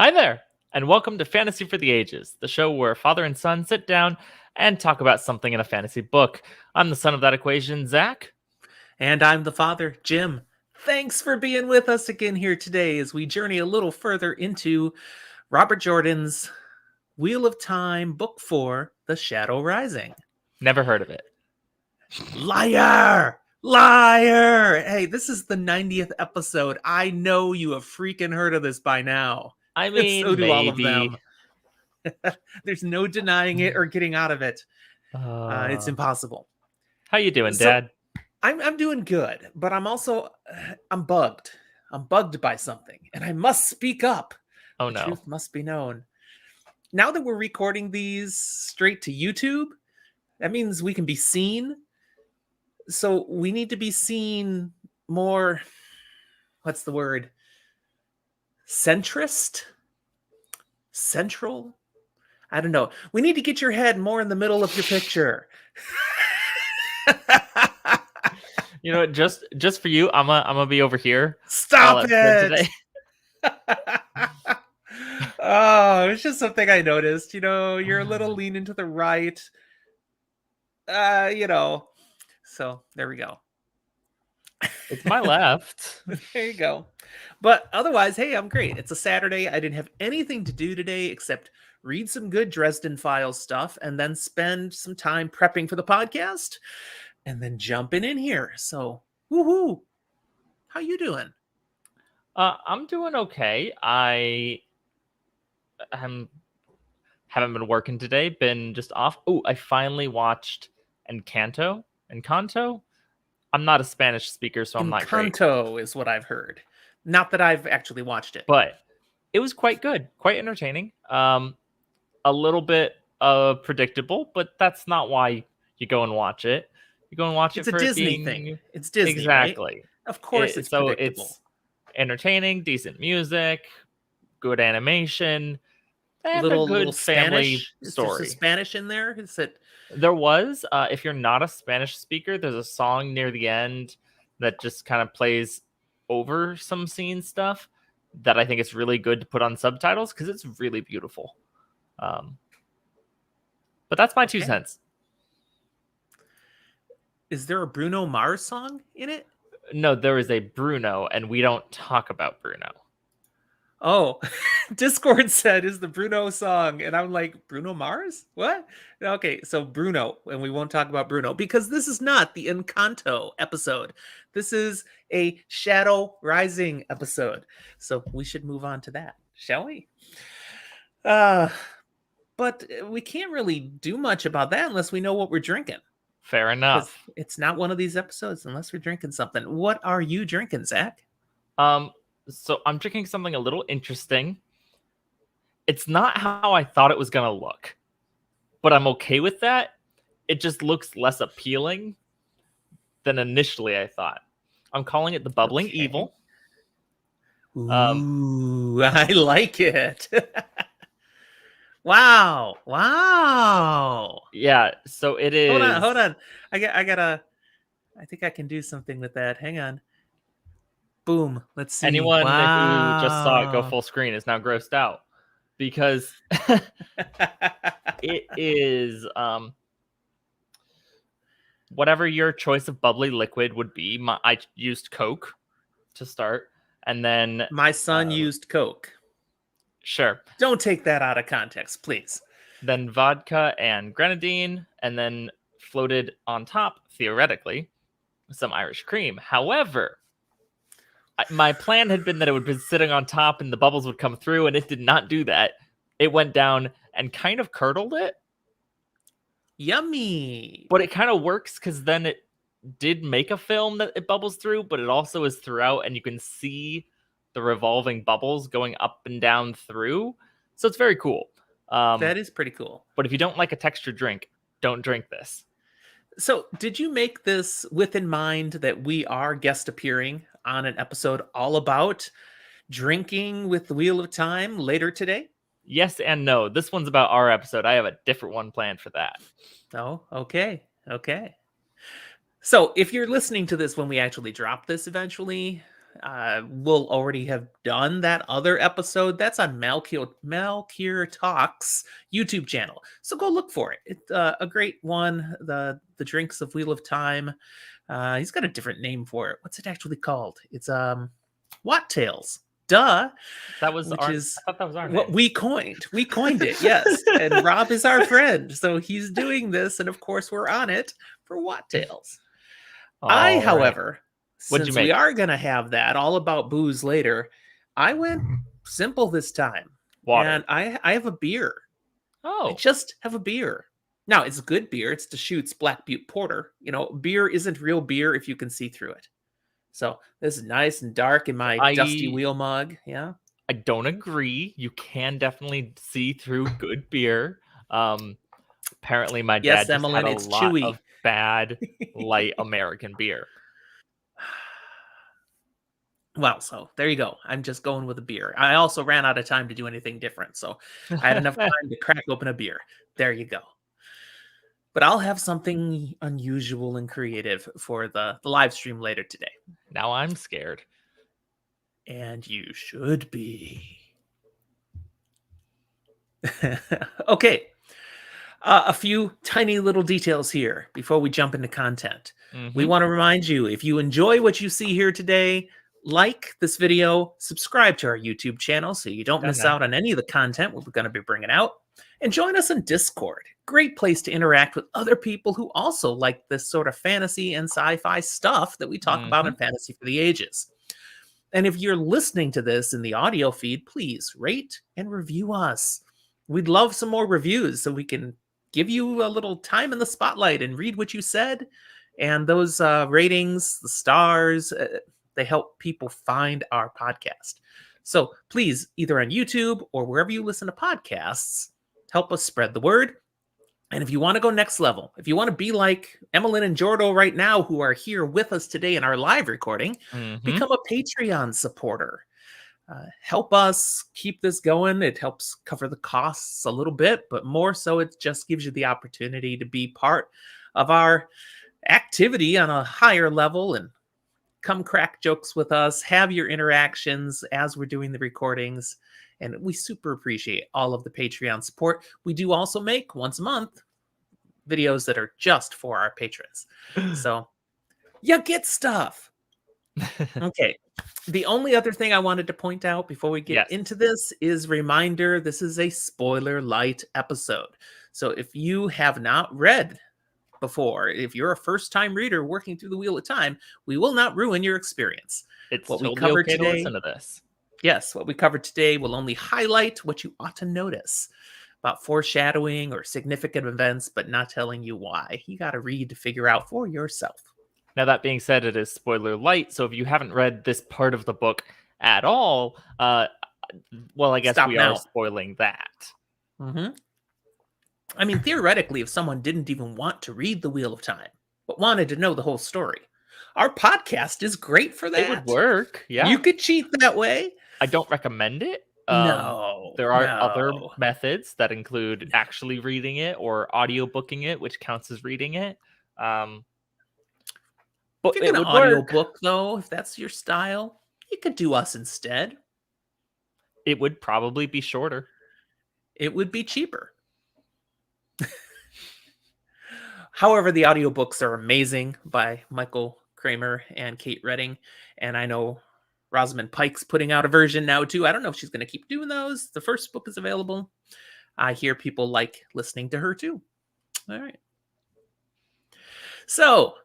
Hi there, and welcome to Fantasy for the Ages, the show where father and son sit down and talk about something in a fantasy book. I'm the son of that equation, Zach. And I'm the father, Jim. Thanks for being with us again here today as we journey a little further into Robert Jordan's Wheel of Time, Book 4, The Shadow Rising. Never heard of it. Liar! Liar! Hey, this is the 90th episode. I know you have freaking heard of this by now. I mean, So do all of maybe. them. There's no denying it or getting out of it. It's Uh, impossible. how you doing, So, Dad? I'm doing good, but I'm bugged. I'm bugged by something, and I must speak up. Oh The no. truth must be known. Now that we're recording these straight to YouTube, that means we can be seen. So we need to be seen more, what's the word? Centrist? Central? I don't know. We need to get your head more in the middle of your picture. You know what? Just for you, I'm gonna be over here. Stop it! Oh, it's just something I noticed. You're a little leaning to the right. So there we go. It's my left. There you go. But otherwise, hey, I'm great. It's a Saturday. I didn't have anything to do today except read some good Dresden Files stuff and then spend some time prepping for the podcast and then jumping in here. So, woohoo. How you doing? I'm doing okay. I haven't been working today. Been just off. Oh, I finally watched Encanto. Encanto. I'm not a Spanish speaker, so I'm not great. Encanto is what I've heard. Not that I've actually watched it. But it was quite good, quite entertaining. A little bit predictable, but that's not why you go and watch it. You go and watch It's it a for Disney being thing. It's Disney, exactly. Right? Of course, it's predictable. It's entertaining, decent music, good animation, and a good family Spanish. Is there story. some Spanish in there? Is it? There was, if you're not a Spanish speaker, there's a song near the end that just kind of plays over some scene stuff that I think it's really good to put on subtitles because it's really beautiful. But that's my 2 cents. Is there a Bruno Mars song in it? No, there is a Bruno, and we don't talk about Bruno. Oh, Discord said is the Bruno song, and I'm like, Bruno Mars? What? Okay, so Bruno, and we won't talk about Bruno because this is not the Encanto episode. This is a Shadow Rising episode. So we should move on to that, shall we? But we can't really do much about that unless we know what we're drinking. Fair enough. It's not one of these episodes unless we're drinking something. What are you drinking, Zach? So I'm drinking something a little interesting. It's not how I thought it was going to look, but I'm okay with that. It just looks less appealing than initially I thought. I'm calling it the Bubbling Evil. Ooh, I like it. Wow. Yeah, so it is. Hold on. I think I can do something with that. Hang on. Boom. Let's see. Anyone who just saw it go full screen is now grossed out because it is whatever your choice of bubbly liquid would be. I used Coke to start, and then my son used Coke. Sure. Don't take that out of context, please. Then vodka and grenadine, and then floated on top, theoretically, some Irish cream. However, my plan had been that it would be sitting on top and the bubbles would come through, and it did not do that. It went down and kind of curdled it. Yummy. But it kind of works because then it did make a film that it bubbles through, but it also is throughout, and you can see the revolving bubbles going up and down through. So it's very cool. That is pretty cool. But if you don't like a textured drink, don't drink this. So did you make this with in mind that we are guest appearing on an episode all about drinking with the Wheel of Time later today? Yes and no. This one's about our episode. I have a different one planned for that. Oh, okay. So if you're listening to this when we actually drop this eventually, we'll already have done that other episode. That's on Malkier Talks YouTube channel. So go look for it. It's a great one. The Drinks of Wheel of Time. He's got a different name for it. What's it actually called? It's Watt Tales. Duh. That was Which I is thought that was our what name. we coined. We coined it, yes. And Rob is our friend. So he's doing this. And of course, we're on it for Watt Tales. All right. However, What'd you since we make? are going to have that all about booze later, I went simple this time. Water. And I have a beer. I Oh, just have a beer. Now, it's good beer. It's Deschutes Black Butte Porter. You know, beer isn't real beer if you can see through it. So this is nice and dark in my dusty wheel mug. Yeah. I don't agree. You can definitely see through good beer. Apparently, my Yes, dad just had Emmeline, a it's lot chewy. of bad light American beer. Well, so there you go. I'm just going with a beer. I also ran out of time to do anything different. So I had enough time to crack open a beer. There you go. But I'll have something unusual and creative for the live stream later today. Now I'm scared. And you should be. Okay. A few tiny little details here before we jump into content. We Mhm. want to remind you, if you enjoy what you see here today, like this video, subscribe to our YouTube channel so you don't miss out on any of the content we're going to be bringing out, and join us on Discord. Great place to interact with other people who also like this sort of fantasy and sci-fi stuff that we talk about in Fantasy for the Ages. And if you're listening to this in the audio feed, please rate and review us. We'd love some more reviews so we can give you a little time in the spotlight and read what you said. And those ratings, the stars, they help people find our podcast. So please, either on YouTube or wherever you listen to podcasts, help us spread the word. And if you want to go next level, if you want to be like Emmeline and Jordo right now, who are here with us today in our live recording, become a Patreon supporter. Help us keep this going. It helps cover the costs a little bit, but more so it just gives you the opportunity to be part of our activity on a higher level and come crack jokes with us, have your interactions as we're doing the recordings. And we super appreciate all of the Patreon support. We do also make once a month videos that are just for our patrons. So you get stuff. Okay. The only other thing I wanted to point out before we get into this is reminder, this is a spoiler light episode. So if you have not read before, if you're a first-time reader working through the Wheel of Time, we will not ruin your experience. It's what totally we covered okay today, to listen to this. Yes, what we covered today will only highlight what you ought to notice about foreshadowing or significant events, but not telling you why. You got to read to figure out for yourself. Now, that being said, it is spoiler light, so if you haven't read this part of the book at all, well, I guess we are spoiling that. I mean, theoretically, if someone didn't even want to read The Wheel of Time, but wanted to know the whole story, our podcast is great for that. It would work, yeah. You could cheat that way. I don't recommend it. No. There are other methods that include actually reading it or audiobooking it, which counts as reading it. But if you're going to audiobook, though, if that's your style, you could do us instead. It would probably be shorter. It would be cheaper. However, the audiobooks are amazing by Michael Kramer and Kate Redding. And I know Rosamund Pike's putting out a version now, too. I don't know if she's going to keep doing those. The first book is available. I hear people like listening to her, too. All right. So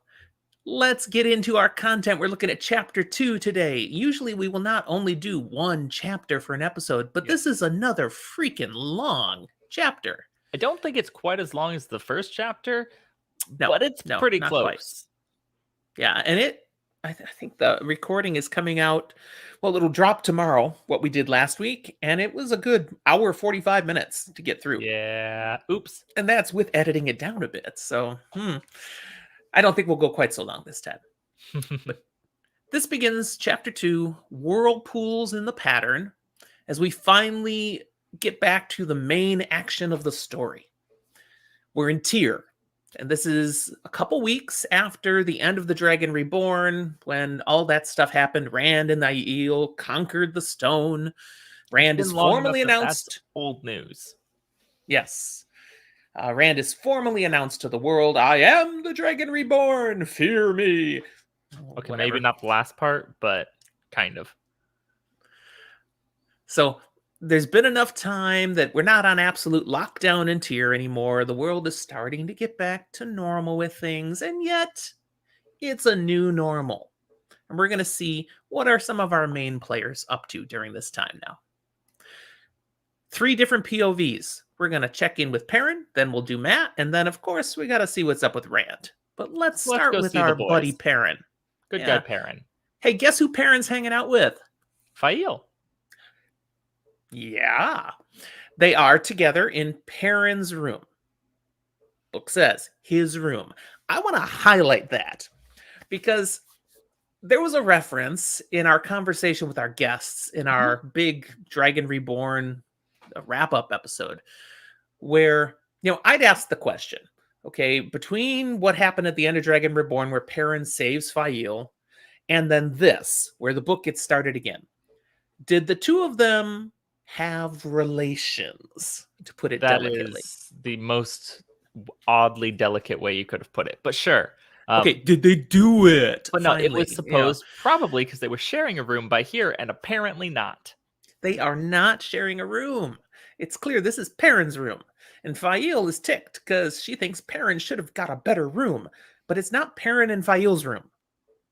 let's get into our content. We're looking at chapter 2 today. Usually we will not only do one chapter for an episode, but this is another freaking long chapter. I don't think it's quite as long as the first chapter, but it's pretty close. Quite. Yeah, and I think the recording is coming out, well, it'll drop tomorrow, what we did last week, and it was a good hour, 45 minutes to get through. Yeah, oops. And that's with editing it down a bit, so I don't think we'll go quite so long this time. But this begins chapter 2, Whirlpools in the Pattern, as we finally get back to the main action of the story. We're in Tyr, And this is a couple weeks after the end of the Dragon Reborn, when all that stuff happened. Rand and Aiel conquered the stone. It's Rand is been long enough formally that that's announced. old news. Yes. Rand is formally announced to the world, I am the Dragon Reborn, fear me. Okay, Whatever. maybe not the last part, but kind of. So there's been enough time that we're not on absolute lockdown in Tyr anymore. The world is starting to get back to normal with things, and yet it's a new normal. And we're going to see what are some of our main players up to during this time now. 3 different POVs. We're going to check in with Perrin, then we'll do Matt, and then, of course, we got to see what's up with Rand. But let's start go with see the our boys. buddy Perrin. Good guy, Perrin. Hey, guess who Perrin's hanging out with? Fael. Yeah. They are together in Perrin's room. Book says his room. I want to highlight that because there was a reference in our conversation with our guests in our big Dragon Reborn wrap-up episode where, I'd ask the question, okay, between what happened at the end of Dragon Reborn where Perrin saves Fael and then this, where the book gets started again, did the two of them have relations, to put it delicately? That is the most oddly delicate way you could have put it, but sure. Okay, did they do it? But no, finally? it was supposed, probably because they were sharing a room by here, and apparently not. They are not sharing a room. It's clear this is Perrin's room. And Fael is ticked because she thinks Perrin should have got a better room. But it's not Perrin and Fael's room.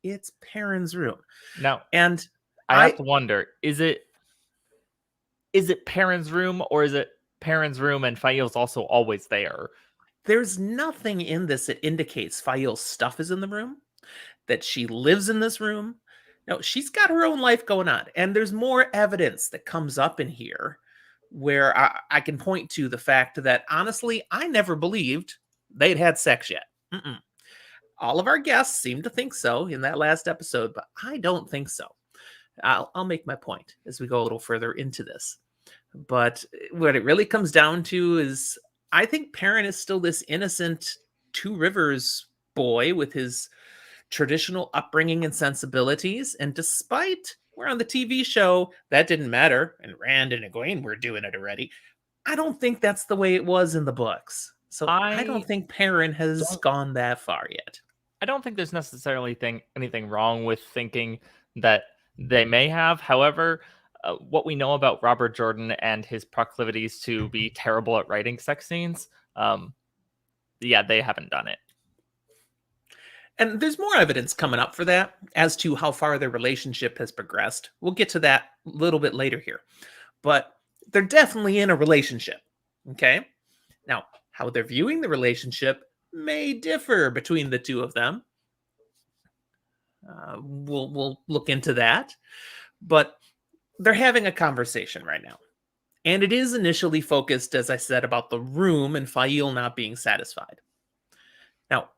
It's Perrin's room. Now, and I have to wonder, is it Perrin's room, or is it Perrin's room and Fael's also always there? There's nothing in this that indicates Fael's stuff is in the room, that she lives in this room. No, she's got her own life going on. And there's more evidence that comes up in here where I can point to the fact that, honestly, I never believed they'd had sex yet. All of our guests seem to think so in that last episode, but I don't think so. I'll make my point as we go a little further into this. But what it really comes down to is I think Perrin is still this innocent Two Rivers boy with his traditional upbringing and sensibilities. And despite we're on the TV show, that didn't matter, and Rand and Egwene were doing it already, I don't think that's the way it was in the books. So I don't think Perrin has gone that far yet. I don't think there's necessarily anything wrong with thinking that they may have. However, what we know about Robert Jordan and his proclivities to be terrible at writing sex scenes, they haven't done it. And there's more evidence coming up for that as to how far their relationship has progressed. We'll get to that a little bit later here. But they're definitely in a relationship, okay? Now, how they're viewing the relationship may differ between the two of them. We'll look into that. But they're having a conversation right now. And it is initially focused, as I said, about the room and Fael not being satisfied. Now,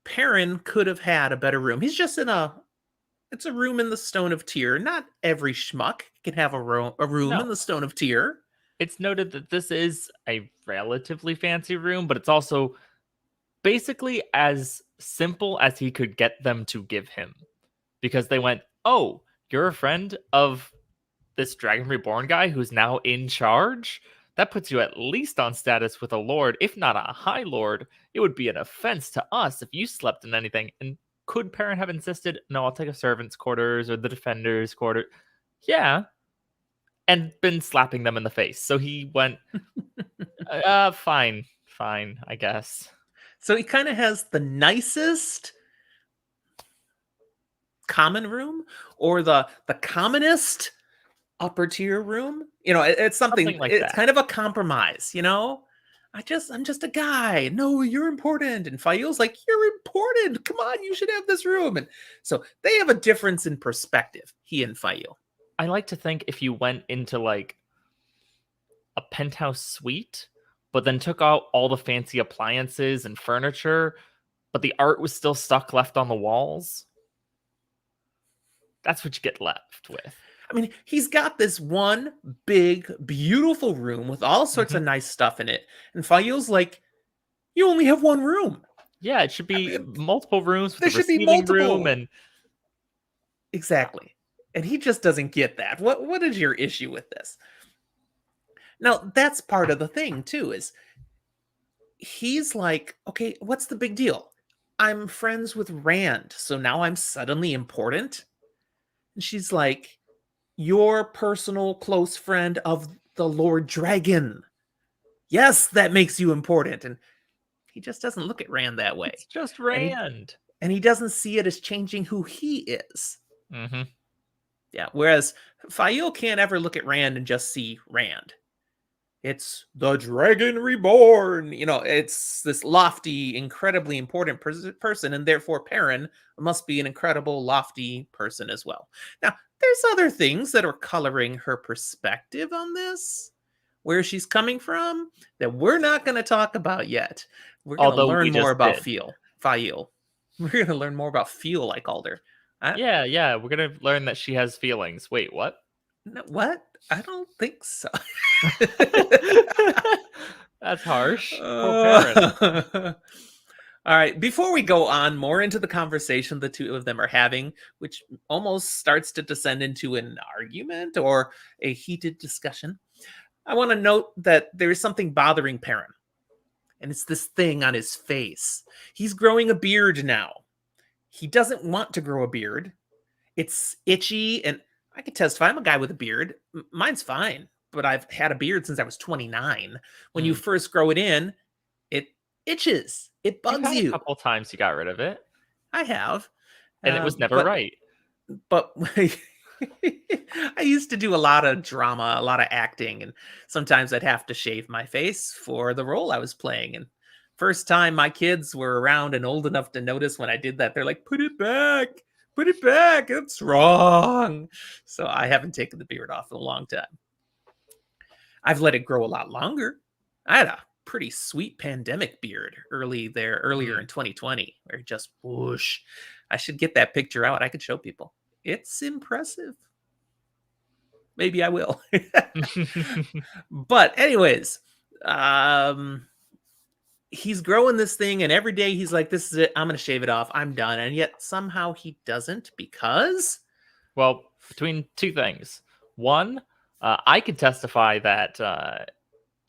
Perrin could have had a better room. He's just it's a room in the Stone of Tyr. Not every schmuck can have a room in the Stone of Tyr. It's noted that this is a relatively fancy room, but it's also basically as simple as he could get them to give him. Because they went, oh, you're a friend of this Dragon Reborn guy who's now in charge? That puts you at least on status with a lord, if not a high lord. It would be an offense to us if you slept in anything. And could Perrin have insisted, no, I'll take a servant's quarters or the defender's quarters? Yeah. And been slapping them in the face. So he went, fine, I guess. So he kind of has the nicest common room, or the commonest upper tier room. It's something like it's that. Kind of a compromise, I'm just a guy. No, you're important. And Fael's like, you're important. Come on, you should have this room. And so they have a difference in perspective, he and Fael. I like to think if you went into like a penthouse suite, but then took out all the fancy appliances and furniture, but the art was still left on the walls, that's what you get left with. I mean, he's got this one big, beautiful room with all sorts of nice stuff in it. And Fael's like, You only have one room. Yeah, it should I be mean, multiple rooms with there a should be receiving room multiple. and Exactly. And he just doesn't get that. What is your issue with this? Now, that's part of the thing too, is he's like, okay, what's the big deal? I'm friends with Rand, so now I'm suddenly important. And she's like, your personal close friend of the Lord Dragon. Yes, that makes you important. And he just doesn't look at Rand that way. it's just And Rand. he doesn't see it as changing who he is. Mm-hmm. Yeah. Whereas Fael can't ever look at Rand and just see Rand. It's the Dragon Reborn. It's this lofty, incredibly important person, and therefore Perrin must be an incredible, lofty person as well. Now, there's other things that are coloring her perspective on this, where she's coming from, that we're not going to talk about yet. We're going to Although we learn more just about did. Fael. We're going to learn more about Feel, I called her. Yeah, we're gonna learn that she has feelings. Wait, what? No, what? I don't think so. That's harsh. Poor Perrin. Uh, all right. Before we go on more into the conversation the two of them are having, which almost starts to descend into an argument or a heated discussion, I want to note that there is something bothering Perrin, and it's this thing on his face. He's growing a beard now. He doesn't want to grow a beard. It's itchy, and I can testify I'm a guy with a beard. Mine's fine, but I've had a beard since I was 29. When you Hmm. first grow it in, it itches. It You've bugs had a you. couple times you got rid of it, I have. and it was never But right. but I used to do a lot of drama, a lot of acting, and sometimes I'd have to shave my face for the role I was playing. And first time my kids were around and old enough to notice when I did that, they're like, "Put it back, put it back. It's wrong." So I haven't taken the beard off in a long time. I've let it grow a lot longer. I had a pretty sweet pandemic beard earlier Hmm. in 2020, where it just whoosh. I should get that picture out. I could show people. It's impressive. Maybe I will. But anyways, um he's growing this thing, and every day he's like, this is it, I'm gonna shave it off, I'm done. And yet somehow he doesn't, because Well, between two things. One, I can testify that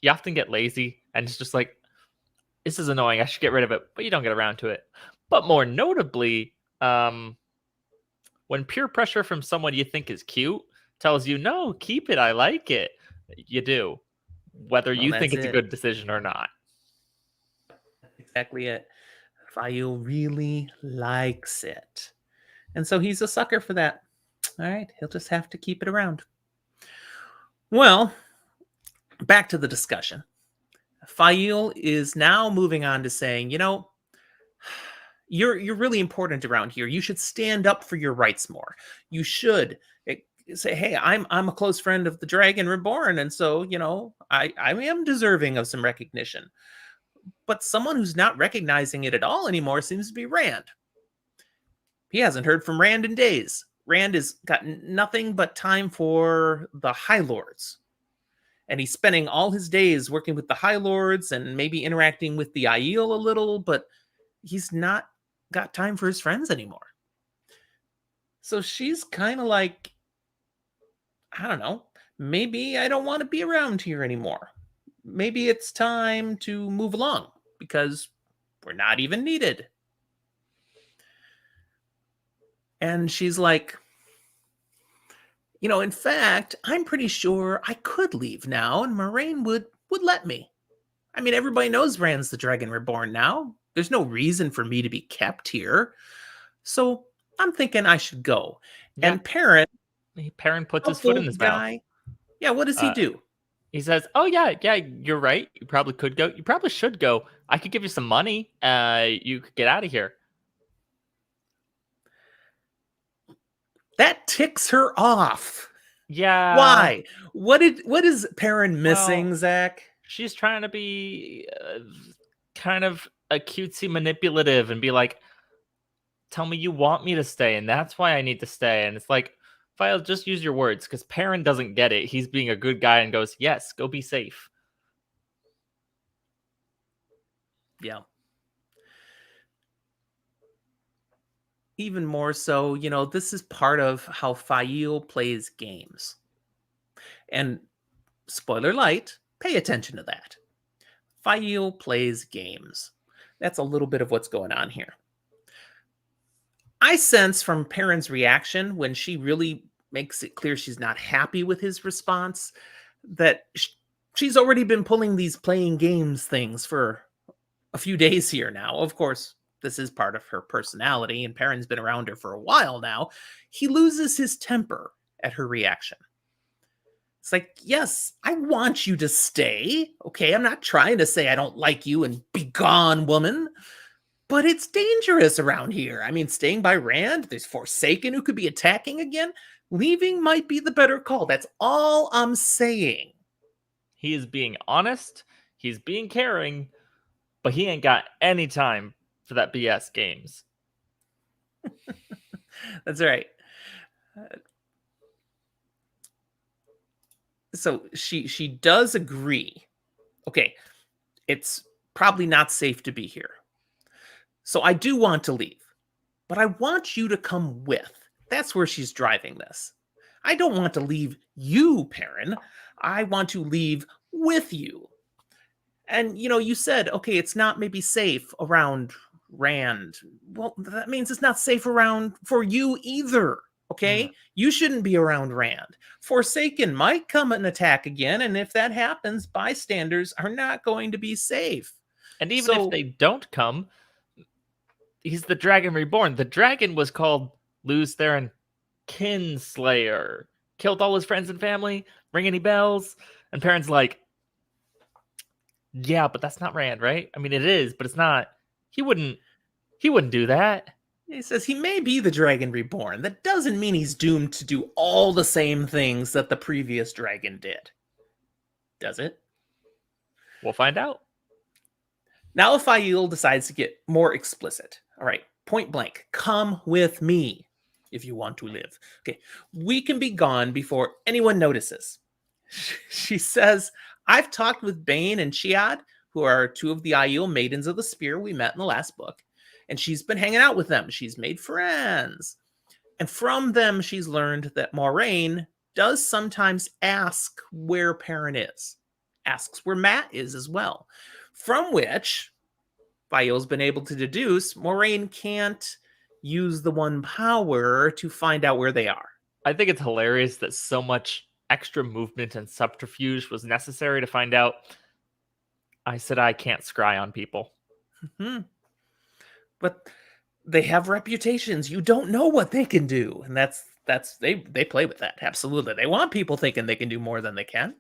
you often get lazy and it's just like, this is annoying. I should get rid of it, but you don't get around to it. But more notably, when peer pressure from someone you think is cute tells you, no, keep it, I like it, you do, whether well, you think that's it's a it. good decision or not. That's exactly it. Fayu really likes it, and so he's a sucker for that. All right, he'll just have to keep it around. Well, back to the discussion. Fail is now moving on to saying, you're really important around here. You should stand up for your rights more. You should say, hey, I'm a close friend of the Dragon Reborn, and so I am deserving of some recognition. But someone who's not recognizing it at all anymore seems to be Rand. He hasn't heard from Rand in days. Rand has got nothing but time for the High Lords. And he's spending all his days working with the High Lords and maybe interacting with the Aiel a little, but he's not got time for his friends anymore. So she's kind of like, I don't know, maybe I don't want to be around here anymore. Maybe it's time to move along because we're not even needed. And she's like, in fact, I'm pretty sure I could leave now and Moraine would let me. I mean, everybody knows Rand's the Dragon Reborn now. There's no reason for me to be kept here. So I'm thinking I should go. Yeah, And Perrin, Perrin puts his foot in helpful his mouth. guy, yeah, what does he Uh, do? he says, "Oh yeah, you're right. You probably could go. You probably should go. I could give you some money. You could get out of here." That ticks her off. Yeah. Why? What is Perrin Well, missing, Zach? she's trying to be kind of a cutesy manipulative and be like, tell me you want me to stay, and that's why I need to stay. And it's like, File, just use your words, because Perrin doesn't get it. He's being a good guy and goes, yes, go be safe. Yeah. Even more so, this is part of how Fail plays games. And spoiler light, pay attention to that. Fail plays games. That's a little bit of what's going on here. I sense from Perrin's reaction when she really makes it clear she's not happy with his response that she's already been pulling these playing games things for a few days here now. Of course, this is part of her personality, and Perrin's been around her for a while now. He loses his temper at her reaction. It's like, yes, I want you to stay. Okay, I'm not trying to say I don't like you and be gone, woman. But it's dangerous around here. I mean, staying by Rand, there's Forsaken who could be attacking again. Leaving might be the better call. That's all I'm saying. He is being honest. He's being caring. But he ain't got any time for that BS games. That's right. So she does agree. Okay, it's probably not safe to be here. So I do want to leave, but I want you to come with. That's where she's driving this. I don't want to leave you, Perrin. I want to leave with you. And, you said, okay, it's not maybe safe around Rand. Well, that means it's not safe around for you either, okay? You shouldn't be around Rand. Forsaken might come and attack again, and if that happens, bystanders are not going to be safe. And even if they don't come, he's the Dragon Reborn. The dragon was called Luz Theron Kinslayer. Killed all his friends and family. Ring any bells? And Perrin's like, yeah, but that's not Rand, right? I mean, it is, but it's not. He wouldn't do that. He says he may be the Dragon Reborn. That doesn't mean he's doomed to do all the same things that the previous dragon did. Does it? We'll find out. Now Fail decides to get more explicit. All right, point blank. Come with me if you want to live. Okay, we can be gone before anyone notices. She says, I've talked with Bane and Chiad, who are two of the Aiel Maidens of the Spear we met in the last book, and she's been hanging out with them. She's made friends. And from them, she's learned that Moiraine does sometimes ask where Perrin is, asks where Matt is as well, from which Fail's been able to deduce Moiraine can't use the one power to find out where they are. I think it's hilarious that so much extra movement and subterfuge was necessary to find out. I said I can't scry on people. Mm-hmm. But they have reputations. You don't know what they can do. And that's they play with that. Absolutely. They want people thinking they can do more than they can.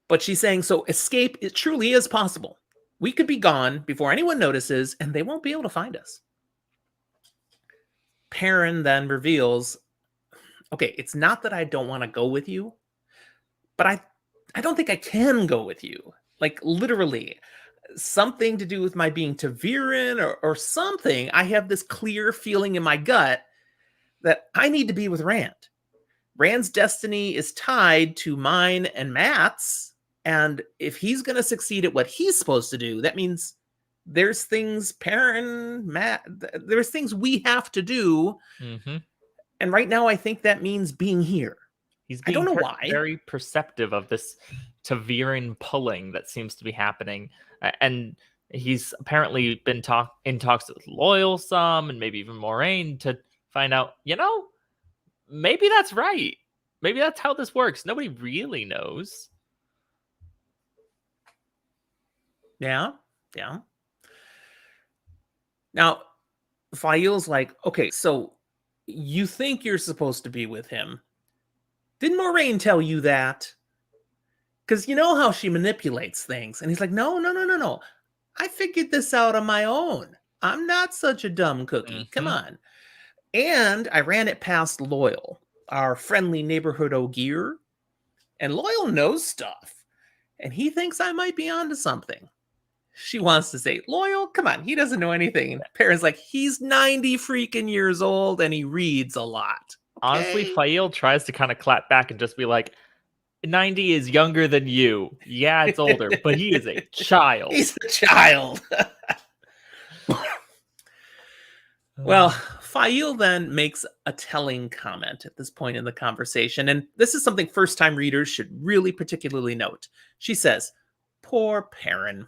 But she's saying, so escape, it truly is possible. We could be gone before anyone notices, and they won't be able to find us. Perrin then reveals, okay, it's not that I don't want to go with you, but I don't think I can go with you. Like, literally, something to do with my being Taviran or something. I have this clear feeling in my gut that I need to be with Rand. Rand's destiny is tied to mine and Matt's, and if he's going to succeed at what he's supposed to do, that means there's things Perrin, Matt, there's things we have to do. Mm-hmm. And right now, I think that means being here. He's being I don't know why. Very perceptive of this Taviran pulling that seems to be happening. And he's apparently been in talks with Loyal some, and maybe even Moiraine, to find out, maybe that's right. Maybe that's how this works. Nobody really knows. Yeah. Now, Fail's like, okay, so you think you're supposed to be with him. Didn't Moiraine tell you that? Because you know how she manipulates things. And he's like, no. I figured this out on my own. I'm not such a dumb cookie. Mm-hmm. Come on. And I ran it past Loyal, our friendly neighborhood Ogier. And Loyal knows stuff. And he thinks I might be onto something. She wants to say, Loyal, come on, he doesn't know anything. And Perrin's like, he's 90 freaking years old and he reads a lot. Okay? Honestly, Fail tries to kind of clap back and just be like, 90 is younger than you. Yeah, it's older, but he is a child. He's a child. Well, Fail then makes a telling comment at this point in the conversation, and this is something first-time readers should really particularly note. She says, "Poor Perrin.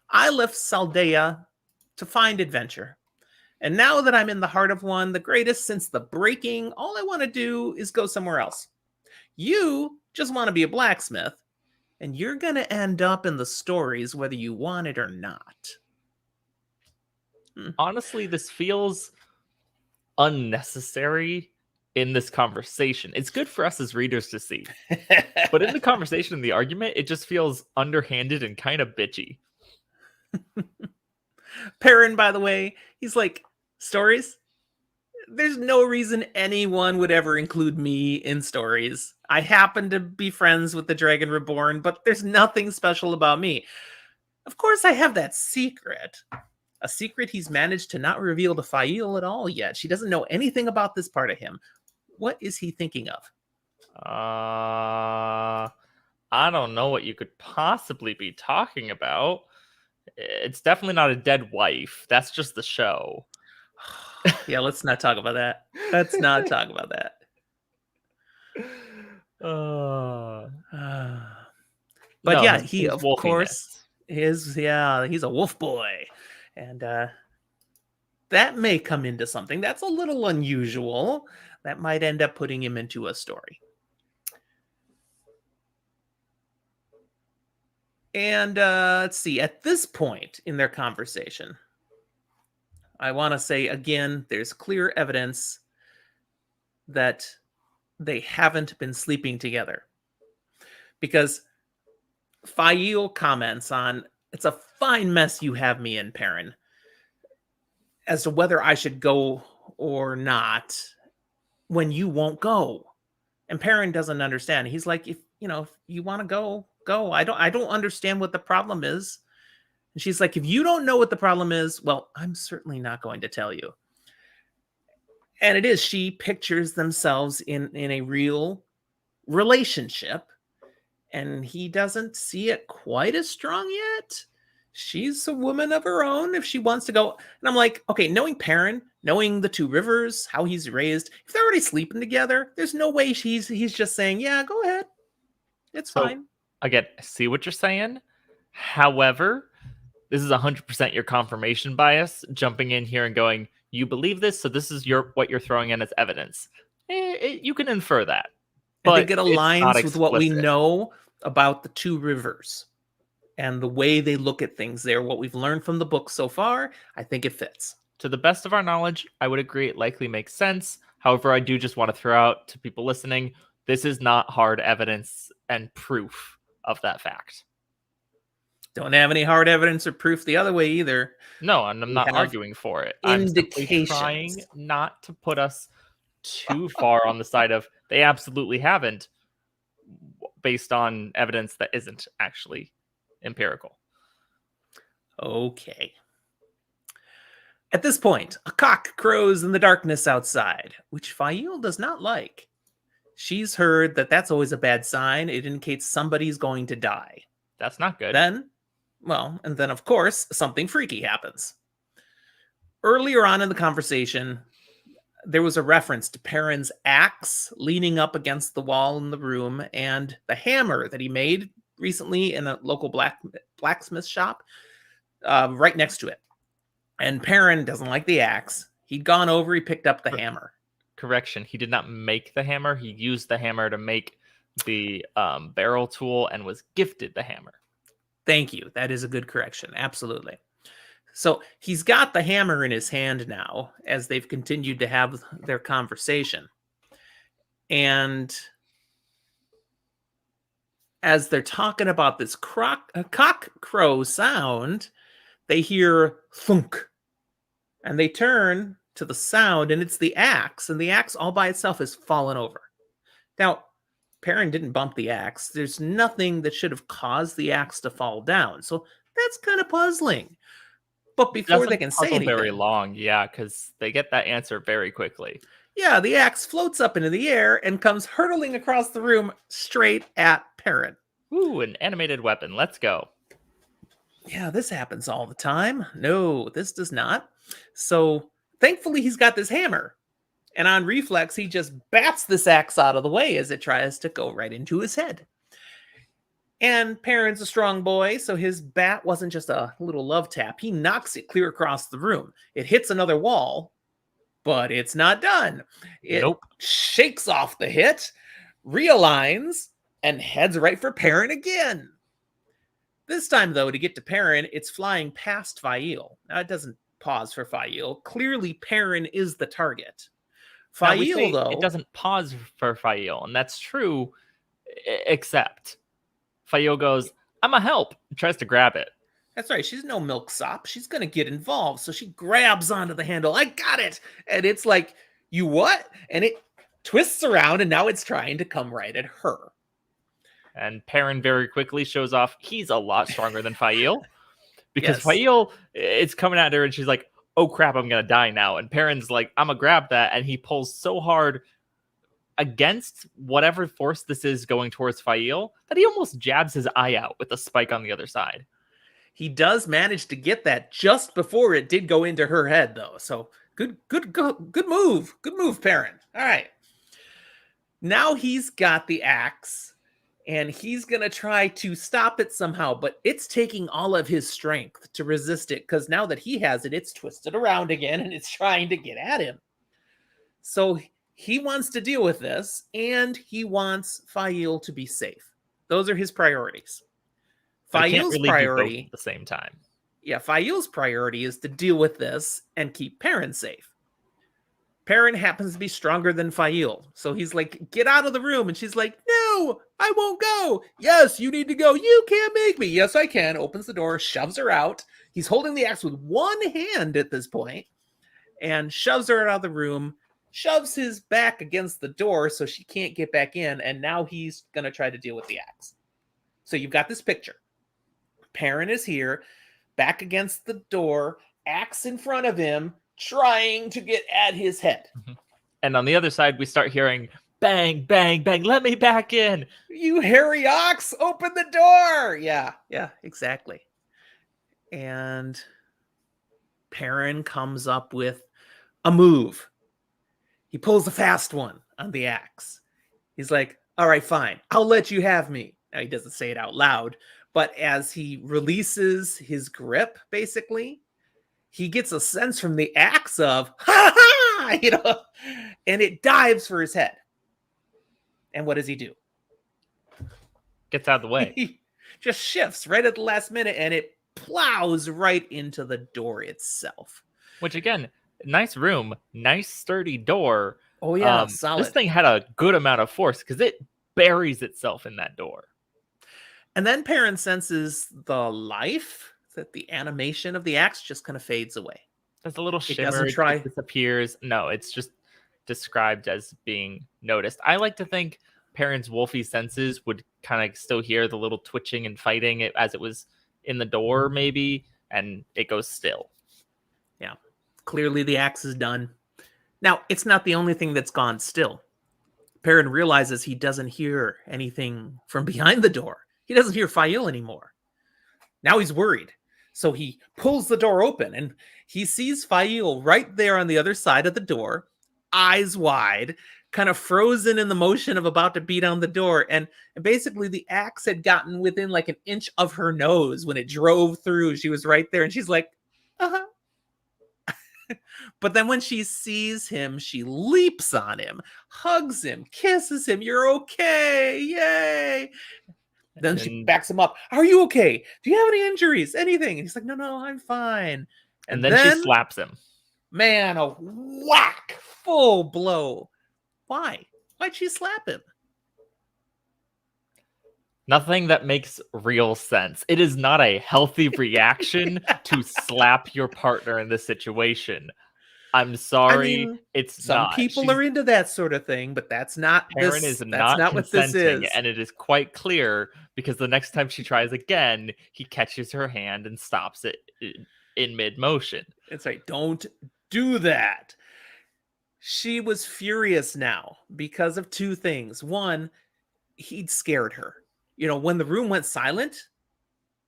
I left Saldea to find adventure. And now that I'm in the heart of one, the greatest since the breaking, all I want to do is go somewhere else. You just want to be a blacksmith, and you're going to end up in the stories whether you want it or not." Honestly, this feels unnecessary in this conversation. It's good for us as readers to see. But in the conversation, in the argument, it just feels underhanded and kind of bitchy. Perrin, by the way, he's like, stories? There's no reason anyone would ever include me in stories. I happen to be friends with the Dragon Reborn, but there's nothing special about me. Of course, I have that secret. A secret he's managed to not reveal to Fail at all yet. She doesn't know anything about this part of him. What is he thinking of? I don't know what you could possibly be talking about. It's definitely not a dead wife. That's just the show. Yeah, let's not talk about that. Let's not talk about that. But no, yeah, his he of wolfiness. course is. Yeah, he's a wolf boy, and that may come into something that's a little unusual. That might end up putting him into a story. And let's see. At this point in their conversation, I want to say again, there's clear evidence that they haven't been sleeping together. Because Fail comments on, "It's a fine mess you have me in, Perrin," as to whether I should go or not when you won't go. And Perrin doesn't understand. He's like, if you want to go, go. I don't understand what the problem is. And she's like, if you don't know what the problem is, well, I'm certainly not going to tell you. And it is, she pictures themselves in a real relationship, and he doesn't see it quite as strong yet. She's a woman of her own if she wants to go. And I'm like, okay, knowing Perrin, knowing the Two Rivers, how he's raised, if they're already sleeping together, there's no way he's just saying, yeah, go ahead. It's fine. Again, I see what you're saying. However, this is 100% your confirmation bias jumping in here and going, you believe this, so this is what you're throwing in as evidence. You can infer that. But I think it aligns with what we know about the Two Rivers and the way they look at things there. What we've learned from the book so far, I think it fits. To the best of our knowledge, I would agree it likely makes sense. However, I do just want to throw out to people listening, this is not hard evidence and proof of that fact. Don't have any hard evidence or proof the other way either. No, and I'm not arguing for it. I'm simply trying not to put us too far on the side of they absolutely haven't, based on evidence that isn't actually empirical. Okay. At this point, a cock crows in the darkness outside, which Fail does not like. She's heard that that's always a bad sign. It indicates somebody's going to die. That's not good. Then, of course, something freaky happens. Earlier on in the conversation, there was a reference to Perrin's axe leaning up against the wall in the room and the hammer that he made recently in a local blacksmith shop right next to it. And Perrin doesn't like the axe. He'd gone over, he picked up the hammer. Correction, he did not make the hammer. He used the hammer to make the barrel tool and was gifted the hammer. Thank you. That is a good correction. Absolutely. So he's got the hammer in his hand now as they've continued to have their conversation. And as they're talking about this cock crow sound, they hear thunk. And they turn to the sound, and it's the axe. And the axe all by itself has fallen over. Now, Perrin didn't bump the axe. There's nothing that should have caused the axe to fall down. So that's kind of puzzling. But before they can say anything, very long, yeah, because they get that answer very quickly. Yeah, the axe floats up into the air and comes hurtling across the room straight at Perrin. Ooh, an animated weapon. Let's go. Yeah, this happens all the time. No, this does not. So thankfully, he's got this hammer. And on reflex, he just bats this axe out of the way as it tries to go right into his head. And Perrin's a strong boy, so his bat wasn't just a little love tap. He knocks it clear across the room. It hits another wall, but it's not done. It Nope. shakes off the hit, realigns, and heads right for Perrin again. This time, though, to get to Perrin, it's flying past Fail. Now, it doesn't pause for Fail. Clearly, Perrin is the target. Now, we Fail, say though... it doesn't pause for Fail, and that's true, except Fail goes, "I'm a help," and tries to grab it. That's right. She's no milksop. She's going to get involved. So she grabs onto the handle. I got it. And it's like, you what? And it twists around, and now it's trying to come right at her. And Perrin very quickly shows off he's a lot stronger than Fail. Because Yes. Fail is coming at her, and she's like, "Oh crap, I'm going to die now." And Perrin's like, "I'm going to grab that." And he pulls so hard against whatever force this is going towards Fail that he almost jabs his eye out with a spike on the other side. He does manage to get that just before it did go into her head, though. So good move. Good move, Perrin. All right. Now he's got the axe, and he's going to try to stop it somehow, but it's taking all of his strength to resist it, because now that he has it, it's twisted around again, and it's trying to get at him. So he wants to deal with this, and he wants Fail to be safe. Those are his priorities. I can't Fail's really priority... do both at the same time. Yeah, Fail's priority is to deal with this and keep Perrin safe. Perrin happens to be stronger than Fail. So he's like, "Get out of the room." And she's like, "No, I won't go." "Yes, you need to go. You can't make me." "Yes, I can." Opens the door, shoves her out. He's holding the axe with one hand at this point and shoves her out of the room, shoves his back against the door so she can't get back in. And now he's going to try to deal with the axe. So you've got this picture. Perrin is here, back against the door, axe in front of him, trying to get at his head. And on the other side, we start hearing bang, bang, bang. "Let me back in." "You hairy ox, open the door." Yeah, exactly. And Perrin comes up with a move. He pulls a fast one on the axe. He's like, "All right, fine. I'll let you have me." Now, he doesn't say it out loud, but as he releases his grip, basically, he gets a sense from the axe of, "Ha ha!" And it dives for his head. And what does he do? Gets out of the way. He just shifts right at the last minute, and it plows right into the door itself. Which, again, nice room, nice sturdy door. Oh, yeah, solid. This thing had a good amount of force because it buries itself in that door. And then Perrin senses the life, that the animation of the axe just kind of fades away. There's a little shimmer, doesn't try- it disappears. No, it's just described as being noticed. I like to think Perrin's wolfy senses would kind of still hear the little twitching and fighting as it was in the door, maybe, and it goes still. Yeah, clearly the axe is done. Now, it's not the only thing that's gone still. Perrin realizes he doesn't hear anything from behind the door. He doesn't hear Fail anymore. Now he's worried. So he pulls the door open, and he sees Fail right there on the other side of the door, eyes wide, kind of frozen in the motion of about to beat on the door. And basically the axe had gotten within like an inch of her nose when it drove through. She was right there, and she's like, "Uh-huh." But then when she sees him, she leaps on him, hugs him, kisses him. "You're okay. Yay." Then she backs him up. "Are you okay? Do you have any injuries? Anything?" And he's like, No, I'm fine. And then she slaps him. Man, a whack, full blow. Why? Why'd she slap him? Nothing that makes real sense. It is not a healthy reaction to slap your partner in this situation. I'm sorry, it's some not. People are into that sort of thing, but that's not Perrin is not what this is. and it is quite clear because the next time she tries again, he catches her hand and stops it in mid-motion. It's like, don't do that. She was furious now because of two things. One, he'd scared her. When the room went silent,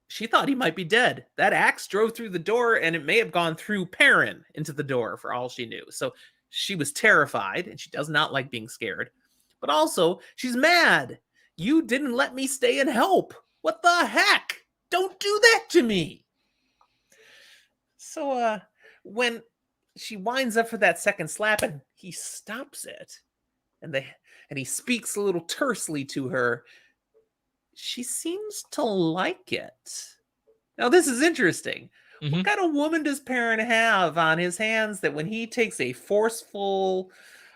she thought he might be dead. That axe drove through the door, and it may have gone through Perrin into the door for all she knew. So she was terrified, and she does not like being scared. But also, she's mad. You didn't let me stay and help. What the heck? Don't do that to me. So when she winds up for that second slap and he stops it, and he speaks a little tersely to her, she seems to like it. Now, this is interesting. Mhm. What kind of woman does Perrin have on his hands that when he takes a forceful,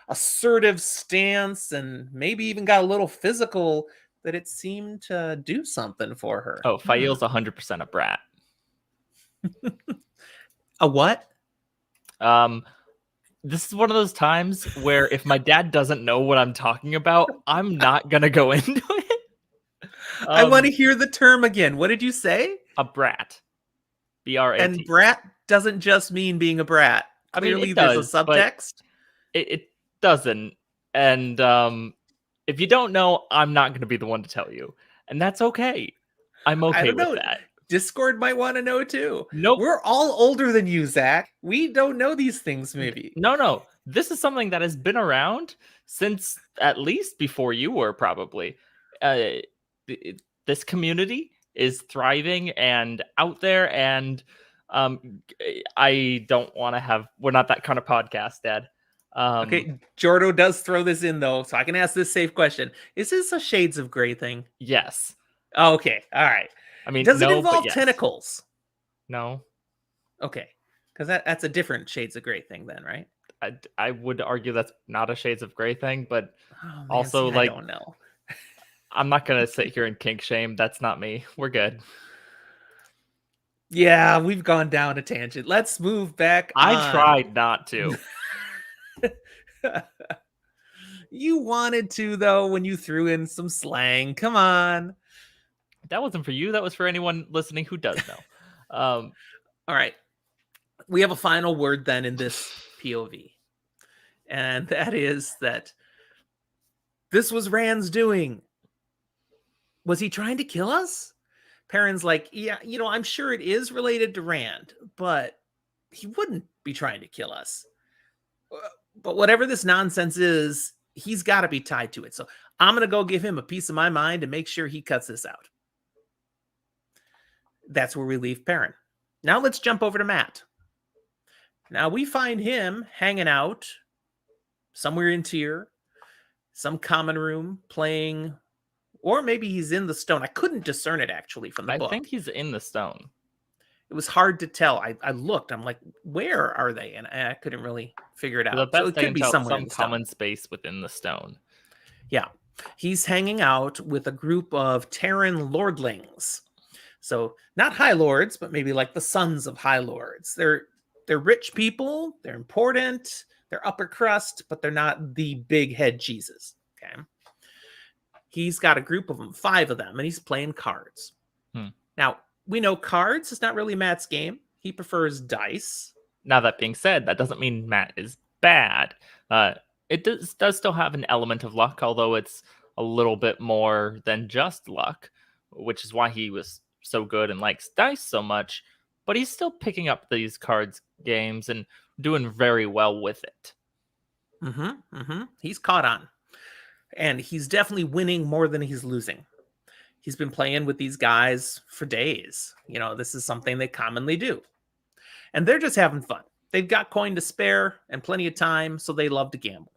assertive stance and maybe even got a little physical, that it seemed to do something for her? Oh, Fael's 100% a brat. A what? This is one of those times where if my dad doesn't know what I'm talking about, I'm not gonna go into it. I want to hear the term again. What did you say? A brat. B-R-A-T. And brat doesn't just mean being a brat. I mean, Clearly, it there's does, a but subtext. It doesn't. And if you don't know, I'm not going to be the one to tell you. And that's okay. I'm okay I don't with know. that. Discord might want to know too. Nope. We're all older than you, Zach. We don't know these things, maybe. No. This is something that has been around since at least before you were, probably. This community is thriving and out there, and I don't want to have... We're not that kind of podcast, Dad. Okay, Jordo does throw this in, though, so I can ask this safe question. Is this a Shades of Grey thing? Yes. Okay, all right. I mean, does it no, involve but yes. tentacles? No. Okay, because that's a different Shades of Grey thing then, right? I would argue that's not a Shades of Grey thing, but man, also, I don't know. I'm not going to sit here and kink shame. That's not me. We're good. Yeah, we've gone down a tangent. Let's move back on. I tried not to. You wanted to, though, when you threw in some slang. Come on. That wasn't for you. That was for anyone listening who does know. All right. We have a final word then in this POV. And that is that this was Rand's doing. Was he trying to kill us? Perrin's like, yeah, I'm sure it is related to Rand, but he wouldn't be trying to kill us. But whatever this nonsense is, he's got to be tied to it. So I'm going to go give him a piece of my mind and make sure he cuts this out. That's where we leave Perrin. Now let's jump over to Matt. Now we find him hanging out somewhere in Tyr, some common room, playing, or maybe he's in the stone. I couldn't discern it actually from the book. I think he's in the stone. It was hard to tell. I looked. I'm like, where are they? And I couldn't really figure it out. So it could be somewhere some common space within the stone. Yeah. He's hanging out with a group of Terran Lordlings. So not High Lords, but maybe like the sons of High Lords. They're rich people. They're important. They're upper crust, but they're not the big head Jesus. Okay. He's got a group of them, 5 of them, and he's playing cards. Now, we know cards is not really Matt's game. He prefers dice. Now, that being said, that doesn't mean Matt is bad. It does still have an element of luck, although it's a little bit more than just luck, which is why he was so good and likes dice so much. But he's still picking up these cards games and doing very well with it. He's caught on. And he's definitely winning more than he's losing. He's been playing with these guys for days. This is something they commonly do. And they're just having fun. They've got coin to spare and plenty of time, so they love to gamble.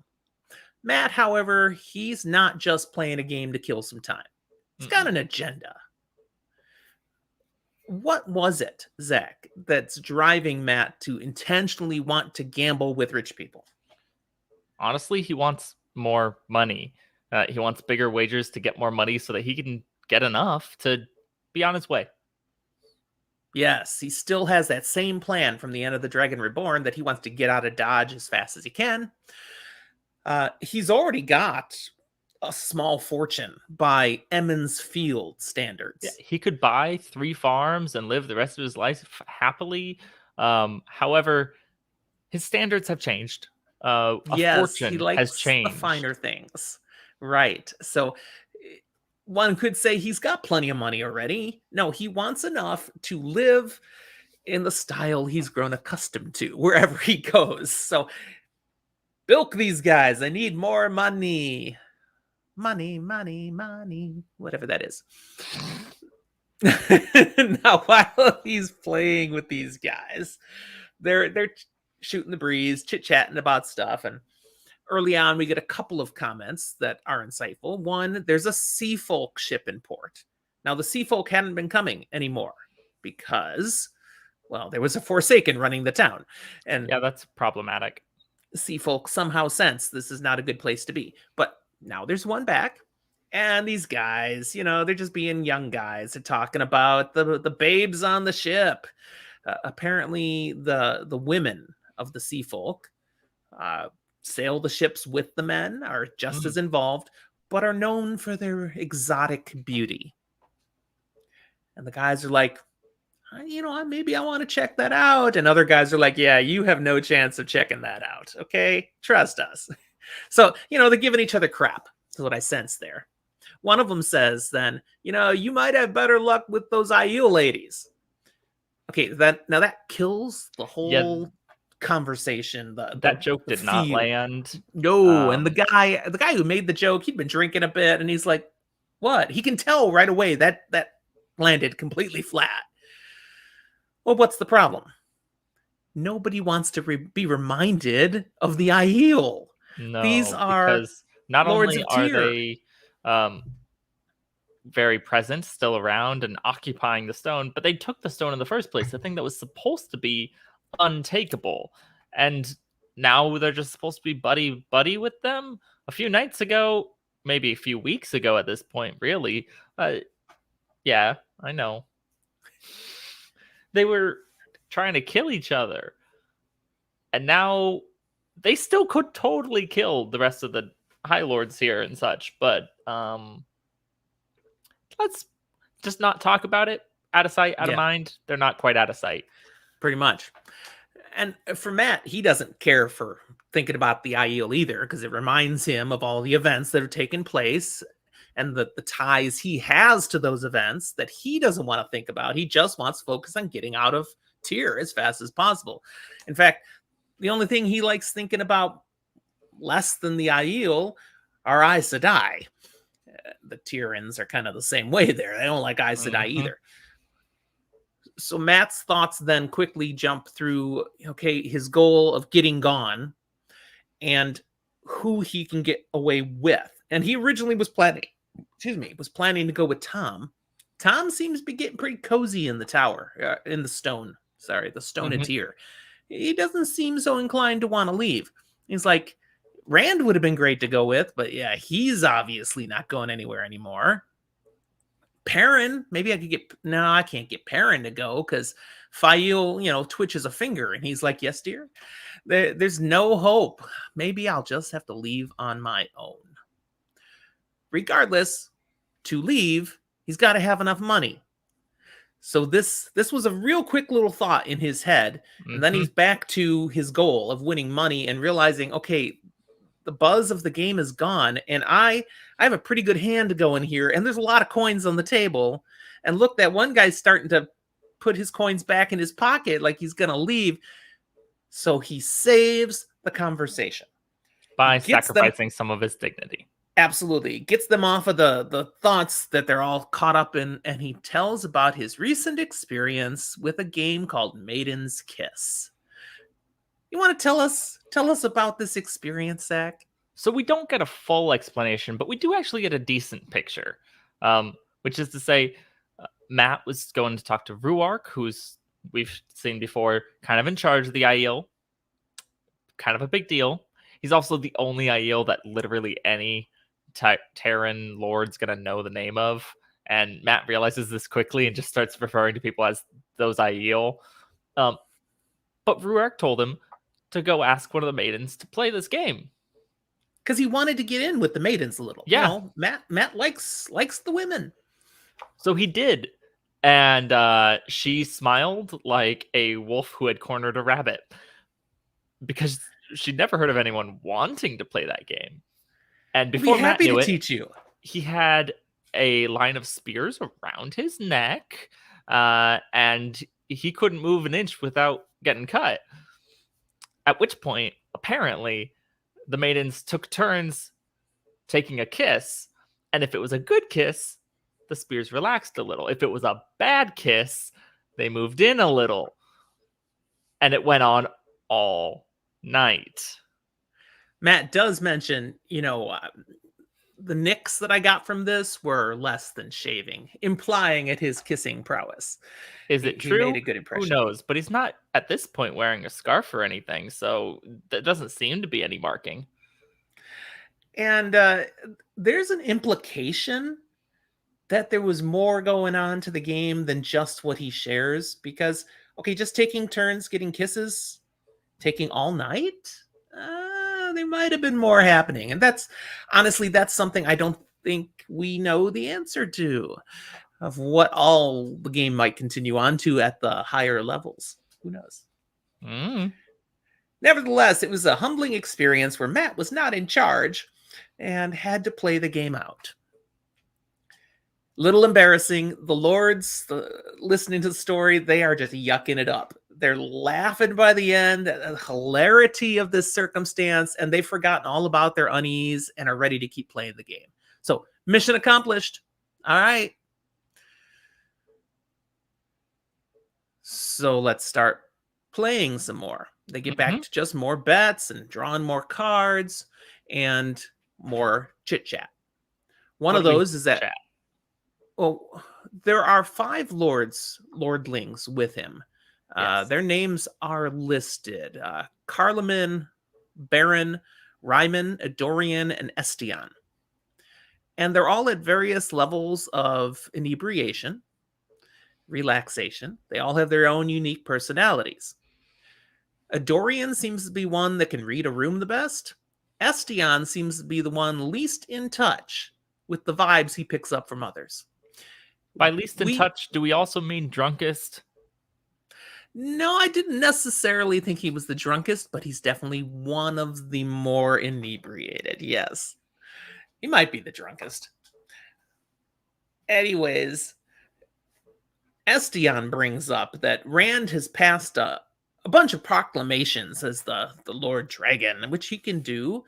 Matt, however, he's not just playing a game to kill some time. He's got an agenda. What was it, Zach, that's driving Matt to intentionally want to gamble with rich people? Honestly, he wants more money. He wants bigger wagers to get more money so that he can get enough to be on his way. Yes, he still has that same plan from the end of The Dragon Reborn that he wants to get out of Dodge as fast as he can. He's already got a small fortune by Emmons Field standards. Yeah, he could buy 3 farms and live the rest of his life happily. However, his standards have changed. A Yes, he fortune has likes the changed. finer things. Right. So one could say he's got plenty of money already. No, he wants enough to live in the style he's grown accustomed to wherever he goes. So bilk these guys. I need more money. Money, money, money. Whatever that is. Now, while he's playing with these guys, they're shooting the breeze, chit-chatting about stuff, and early on, we get a couple of comments that are insightful. One, there's a sea folk ship in port. Now, the sea folk hadn't been coming anymore because, well, there was a Forsaken running the town. And Yeah, that's problematic. sea folk somehow sense this is not a good place to be. But now there's one back. And these guys, they're just being young guys. They're talking about the babes on the ship. Apparently, the women of the sea folk sail the ships with the men, are just as involved, but are known for their exotic beauty. And the guys are like, maybe I want to check that out. And other guys are like, yeah, you have no chance of checking that out. Okay, trust us. So, they're giving each other crap. That's what I sense there. One of them says then, you might have better luck with those Aiel ladies. Okay, that kills the whole conversation. That joke did not land. No, and the guy who made the joke, he'd been drinking a bit, and he's like, "What?" He can tell right away that landed completely flat. Well, what's the problem? Nobody wants to be reminded of the Aiel. No, These are because not Lords only of are Tyr. they very present, still around and occupying the stone, but they took the stone in the first place, the thing that was supposed to be untakeable. And now they're just supposed to be buddy with them. A few nights ago, maybe a few weeks ago at this point, really. Yeah, I know. They were trying to kill each other. And now they still could totally kill the rest of the High Lords here and such, but let's just not talk about it. Out of sight, out of mind. They're not quite out of sight. Pretty much. And for Matt, he doesn't care for thinking about the Aiel either, because it reminds him of all the events that have taken place and the ties he has to those events that he doesn't want to think about. He just wants to focus on getting out of Tyr as fast as possible. In fact, the only thing he likes thinking about less than the Aiel are Aes Sedai. The Tyrans are kind of the same way there. They don't like Aes Sedai either. So Matt's thoughts then quickly jump through, his goal of getting gone and who he can get away with. And he originally was planning to go with Tom. Tom seems to be getting pretty cozy in the tower, in the stone. Sorry, the stone of Tyr. He doesn't seem so inclined to want to leave. He's like, Rand would have been great to go with, but yeah, he's obviously not going anywhere anymore. Perrin, maybe I could get... No, I can't get Perrin to go because Fael, twitches a finger and he's like, yes, dear. There's no hope. Maybe I'll just have to leave on my own. Regardless, to leave, he's got to have enough money. So this was a real quick little thought in his head. And then he's back to his goal of winning money and realizing, okay, the buzz of the game is gone, and I have a pretty good hand going here, and there's a lot of coins on the table. And look, that one guy's starting to put his coins back in his pocket like he's going to leave. So he saves the conversation. By sacrificing some of his dignity. Absolutely. Gets them off of the thoughts that they're all caught up in, and he tells about his recent experience with a game called Maiden's Kiss. You want to tell us about this experience, Zach? So we don't get a full explanation, but we do actually get a decent picture. Which is to say, Matt was going to talk to Ruark, who's, we've seen before, kind of in charge of the Aiel. Kind of a big deal. He's also the only Aiel that literally any Terran Lord's going to know the name of. And Matt realizes this quickly and just starts referring to people as those Aiel. But Ruark told him to go ask one of the maidens to play this game. Because he wanted to get in with the maidens a little. Yeah. Matt likes the women. So he did. And she smiled like a wolf who had cornered a rabbit. Because she'd never heard of anyone wanting to play that game. And I'd be before Matt happy knew to it, teach you. he had a line of spears around his neck, and he couldn't move an inch without getting cut. At which point, apparently, the maidens took turns taking a kiss, and if it was a good kiss, the spears relaxed a little. If it was a bad kiss, they moved in a little. And it went on all night. Matt does mention, the nicks that I got from this were less than shaving, implying at his kissing prowess. Is it true? He made a good impression. Who knows? But he's not at this point wearing a scarf or anything, so that doesn't seem to be any marking. And there's an implication that there was more going on to the game than just what he shares, because, okay, just taking turns getting kisses, taking all night, there might have been more happening. And that's something I don't think we know the answer to, of what all the game might continue on to at the higher levels. Who knows? Nevertheless, it was a humbling experience where Matt was not in charge and had to play the game out. Little embarrassing. The lords, listening to the story, they are just yucking it up. They're laughing by the end at the hilarity of this circumstance, and they've forgotten all about their unease and are ready to keep playing the game. So, mission accomplished. All right. So let's start playing some more. They get back to just more bets and drawing more cards and more chit-chat. One of those is that there are 5 lordlings with him. Yes. Their names are listed. Carloman, Perrin, Ryman, Adorian, and Estian. And they're all at various levels of inebriation, relaxation. They all have their own unique personalities. Adorian seems to be one that can read a room the best. Estian seems to be the one least in touch with the vibes he picks up from others. By least in touch, do we also mean drunkest? No, I didn't necessarily think he was the drunkest, but he's definitely one of the more inebriated. Yes. He might be the drunkest. Anyways, Estian brings up that Rand has passed a bunch of proclamations as the Lord Dragon, which he can do,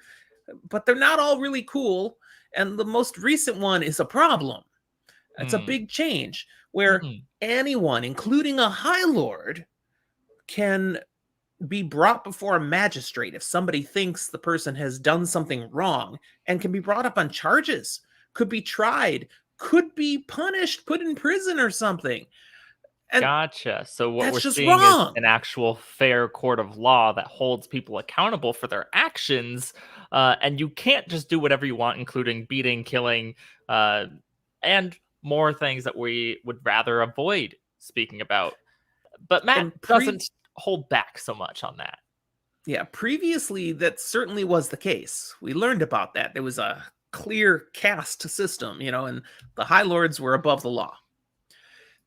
but they're not all really cool. And the most recent one is a problem. It's a big change where anyone, including a High Lord, can be brought before a magistrate if somebody thinks the person has done something wrong, and can be brought up on charges, could be tried, could be punished, put in prison or something. And gotcha. So what we're seeing wrong. is an actual fair court of law that holds people accountable for their actions. And you can't just do whatever you want, including beating, killing, and more things that we would rather avoid speaking about. But Matt doesn't hold back so much on that. Yeah, previously that certainly was the case. We learned about that. There was a clear caste system, and the High Lords were above the law.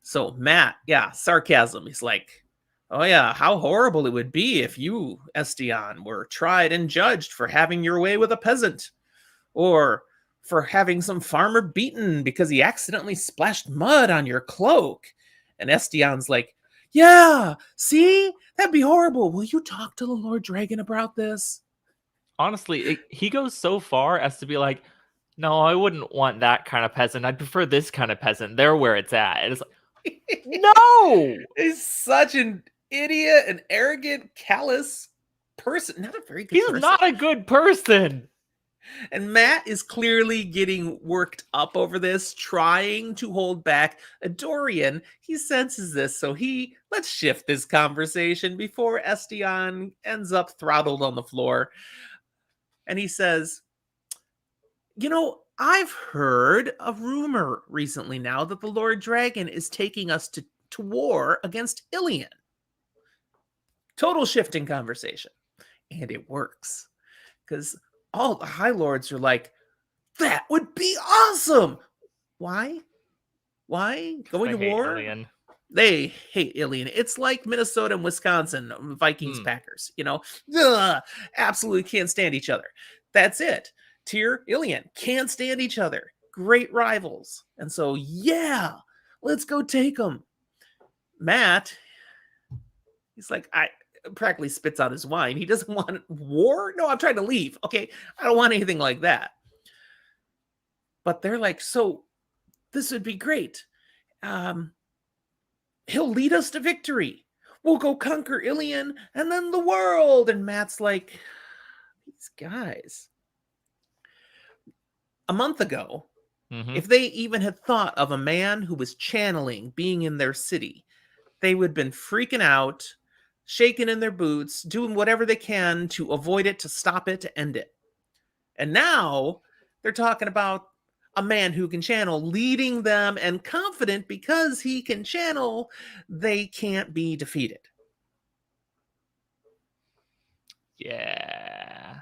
So Matt, sarcasm. He's like, oh yeah, how horrible it would be if you, Estian, were tried and judged for having your way with a peasant, or for having some farmer beaten because he accidentally splashed mud on your cloak. And Estian's like, yeah, see? That'd be horrible. Will you talk to the Lord Dragon about this? Honestly, he goes so far as to be like, no, I wouldn't want that kind of peasant. I'd prefer this kind of peasant. They're where it's at. And it's like, no! He's such an idiot, an arrogant, callous person. Not a very good person. He's not a good person. And Matt is clearly getting worked up over this, trying to hold back. Adorian, he senses this, so let's shift this conversation before Estian ends up throttled on the floor. And he says, I've heard a rumor recently now that the Lord Dragon is taking us to war against Ilion. Total shifting conversation. And it works. Because all the High Lords are like, that would be awesome. Why? Going to war? Ilion. They hate Ilian. It's like Minnesota and Wisconsin, Vikings, Hmm. Packers, Ugh, absolutely can't stand each other. That's it. Tyr, Ilian can't stand each other. Great rivals. And so, yeah, let's go take them. Matt, he's like, I practically spits out his wine. He doesn't want war. No, I'm trying to leave. Okay. I don't want anything like that. But they're like, so this would be great. He'll lead us to victory. We'll go conquer Ilion and then the world. And Matt's like, these guys. A month ago, Mm-hmm. if they even had thought of a man who was channeling being in their city, they would have been freaking out, shaking in their boots, doing whatever they can to avoid it, to stop it, to end it. And now they're talking about a man who can channel, leading them and confident because he can channel, they can't be defeated. Yeah.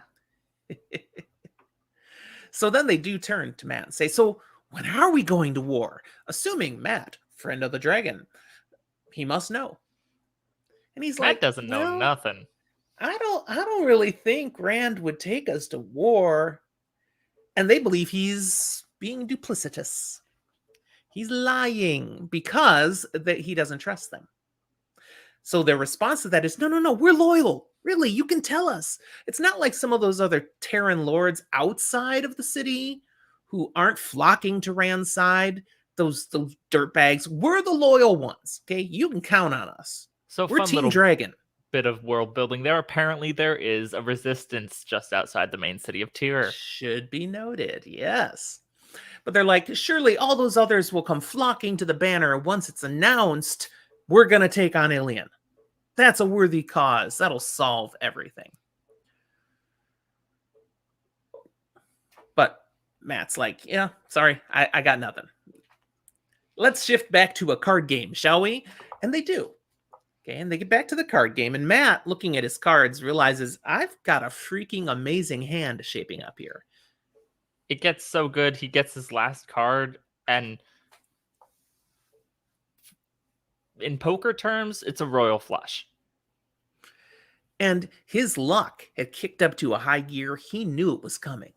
So then they do turn to Matt and say, so when are we going to war? Assuming Matt, friend of the dragon, he must know. And he's Matt like, doesn't know well, nothing. I don't really think Rand would take us to war. And they believe he's being duplicitous. He's lying because that he doesn't trust them. So their response to that is, no, we're loyal. Really, you can tell us. It's not like some of those other Terran lords outside of the city who aren't flocking to Rand's side. Those dirtbags. We're the loyal ones. Okay, you can count on us. So We're fun Team little Dragon. bit of world building there. Apparently, there is a resistance just outside the main city of Tyr. Should be noted, yes. But they're like, surely all those others will come flocking to the banner once it's announced we're going to take on Ilion. That's a worthy cause. That'll solve everything. But Matt's like, yeah, sorry, I got nothing. Let's shift back to a card game, shall we? And they do. Okay, and they get back to the card game, and Matt, looking at his cards, realizes I've got a freaking amazing hand shaping up here. It gets so good. He gets his last card, and in poker terms, it's a royal flush. And his luck had kicked up to a high gear. He knew it was coming.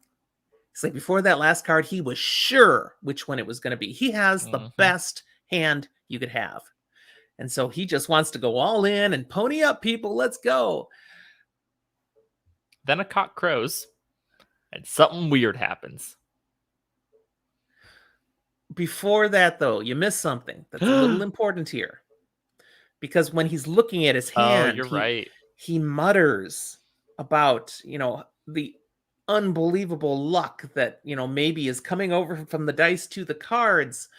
It's like before that last card, he was sure which one it was going to be. He has the best hand you could have. And so he just wants to go all in and pony up, people. Let's go. Then a cock crows, and something weird happens. Before that, though, you missed something that's a little important here. Because when he's looking at his hand, you're right. He mutters about, the unbelievable luck that, maybe is coming over from the dice to the cards.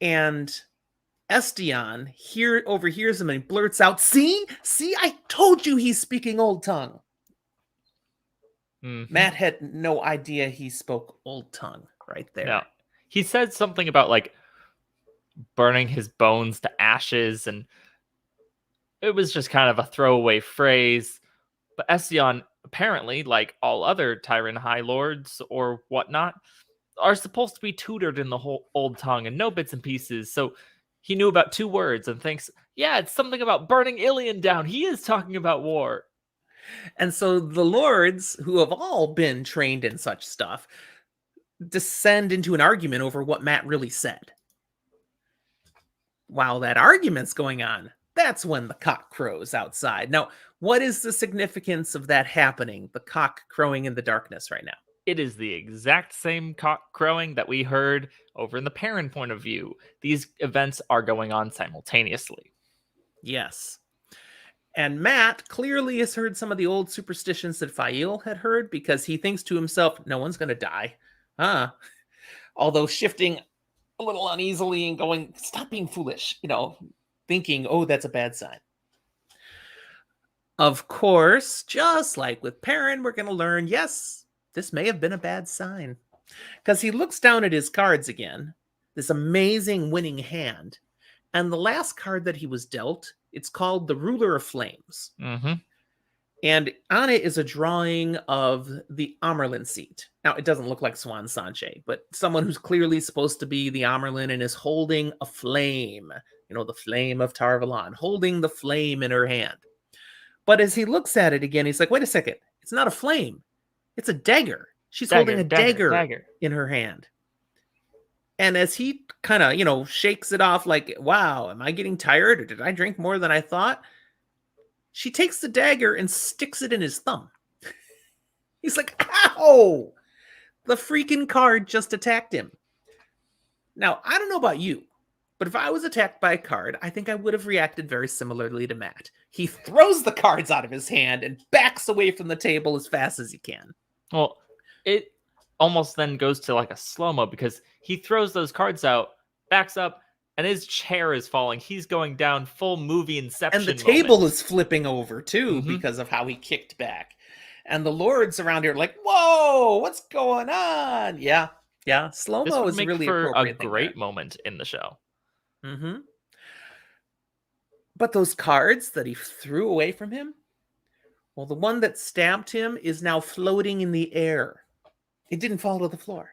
And Estion overhears him and blurts out, see, I told you he's speaking Old Tongue. Mm-hmm. Matt had no idea he spoke Old Tongue right there. No. He said something about like burning his bones to ashes, and it was just kind of a throwaway phrase. But Estion, apparently, like all other Tyrant High Lords or whatnot, are supposed to be tutored in the whole Old Tongue and no bits and pieces. So he knew about 2 words and thinks, yeah, it's something about burning Ilion down. He is talking about war. And so the lords, who have all been trained in such stuff, descend into an argument over what Matt really said. While that argument's going on, that's when the cock crows outside. Now, what is the significance of that happening? The cock crowing in the darkness right now. It is the exact same cock crowing that we heard over in the Perrin point of view. These events are going on simultaneously. Yes. And Matt clearly has heard some of the old superstitions that Fael had heard, because he thinks to himself, no one's going to die. Although shifting a little uneasily and going, stop being foolish, thinking, oh, that's a bad sign. Of course, just like with Perrin, we're going to learn, yes, this may have been a bad sign. Because he looks down at his cards again, this amazing winning hand, and the last card that he was dealt, it's called the Ruler of Flames. Mm-hmm. And on it is a drawing of the Amerlin seat. Now, it doesn't look like Swan Sanche, but someone who's clearly supposed to be the Amerlin and is holding a flame the flame of Tarvalon, holding the flame in her hand. But as he looks at it again, he's like, wait a second. It's not a flame. It's a dagger. She's holding a dagger in her hand. And as he kind of, shakes it off like, wow, am I getting tired? Or did I drink more than I thought? She takes the dagger and sticks it in his thumb. He's like, ow! The freaking card just attacked him. Now, I don't know about you, but if I was attacked by a card, I think I would have reacted very similarly to Matt. He throws the cards out of his hand and backs away from the table as fast as he can. Well, it almost then goes to like a slow-mo because he throws those cards out, backs up, and his chair is falling. He's going down full movie Inception. And the table is flipping over too because of how he kicked back. And the lords around here are like, whoa, what's going on? Yeah. Slow-mo is really for appropriate. A great moment in the show. Mm-hmm. But those cards that he threw away from him, well, the one that stabbed him is now floating in the air. It didn't fall to the floor.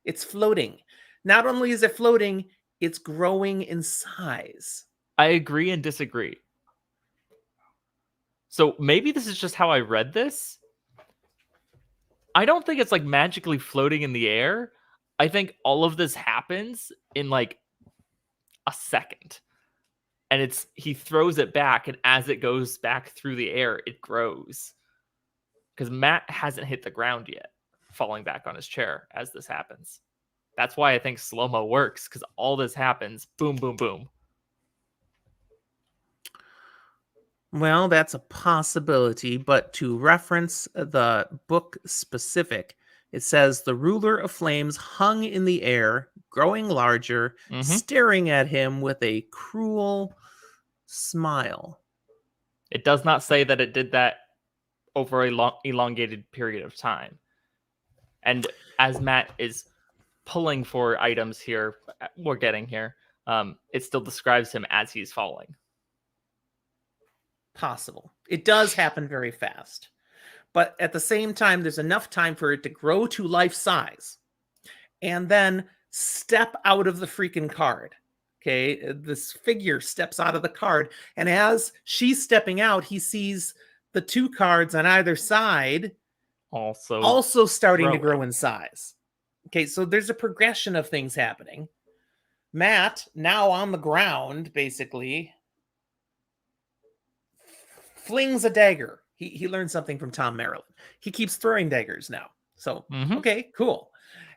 It's floating. Not only is it floating, it's growing in size. I agree and disagree. So maybe this is just how I read this. I don't think it's like magically floating in the air. I think all of this happens in like a second. And he throws it back, and as it goes back through the air, it grows. Because Matt hasn't hit the ground yet, falling back on his chair as this happens. That's why I think slow-mo works, because all this happens, boom, boom, boom. Well, that's a possibility, but to reference the book specific, it says the ruler of flames hung in the air, growing larger, staring at him with a cruel smile. It does not say that it did that over a long, elongated period of time. And as Matt is pulling for items here, we're getting here, it still describes him as he's falling. Possible. It does happen very fast. But at the same time, there's enough time for it to grow to life size and then step out of the freaking card. Okay, this figure steps out of the card, and as she's stepping out, he sees the two cards on either side also starting to grow in size. Okay, so there's a progression of things happening. Matt, now on the ground, basically, flings a dagger. He learned something from Tom Maryland. He keeps throwing daggers now. So, okay, cool.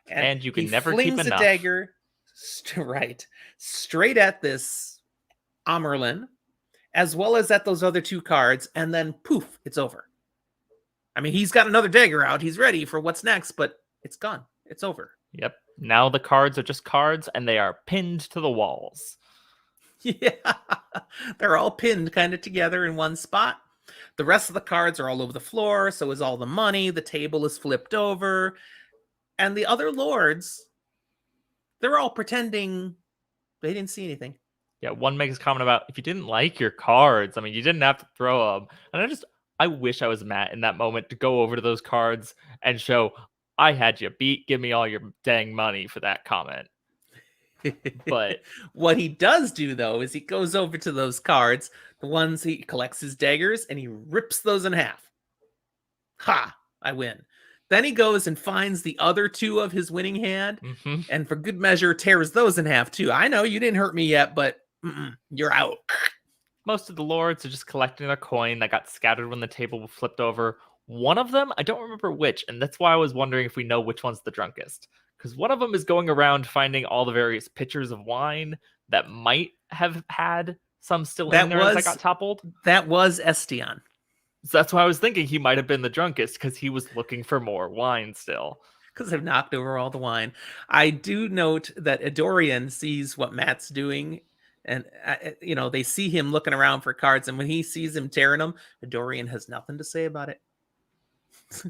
And you can never keep enough. Flings a dagger, straight at this Amerlin, as well as at those other two cards, and then poof, it's over. I mean, he's got another dagger out. He's ready for what's next, but it's gone. It's over. Yep. Now the cards are just cards, and they are pinned to the walls. Yeah. They're all pinned kind of together in one spot. The rest of the cards are all over the floor. So is all the money. The table is flipped over. And the other lords, they're all pretending they didn't see anything. Yeah, one makes a comment about, if you didn't like your cards, I mean, you didn't have to throw them. And I wish I was Matt in that moment to go over to those cards and show, I had you beat. Give me all your dang money for that comment. But what he does do, though, is he goes over to those cards, the ones he collects his daggers, and he rips those in half. Ha! I win. Then he goes and finds the other two of his winning hand, and for good measure, tears those in half, too. I know you didn't hurt me yet, but you're out. Most of the lords are just collecting a coin that got scattered when the table flipped over. One of them, I don't remember which, and that's why I was wondering if we know which one's the drunkest. Because one of them is going around finding all the various pitchers of wine that might have had some still in there as I got toppled. That was Estion. So that's why I was thinking he might have been the drunkest, because he was looking for more wine still. Because they've knocked over all the wine. I do note that Adorian sees what Matt's doing, and they see him looking around for cards, and when he sees him tearing them, Adorian has nothing to say about it.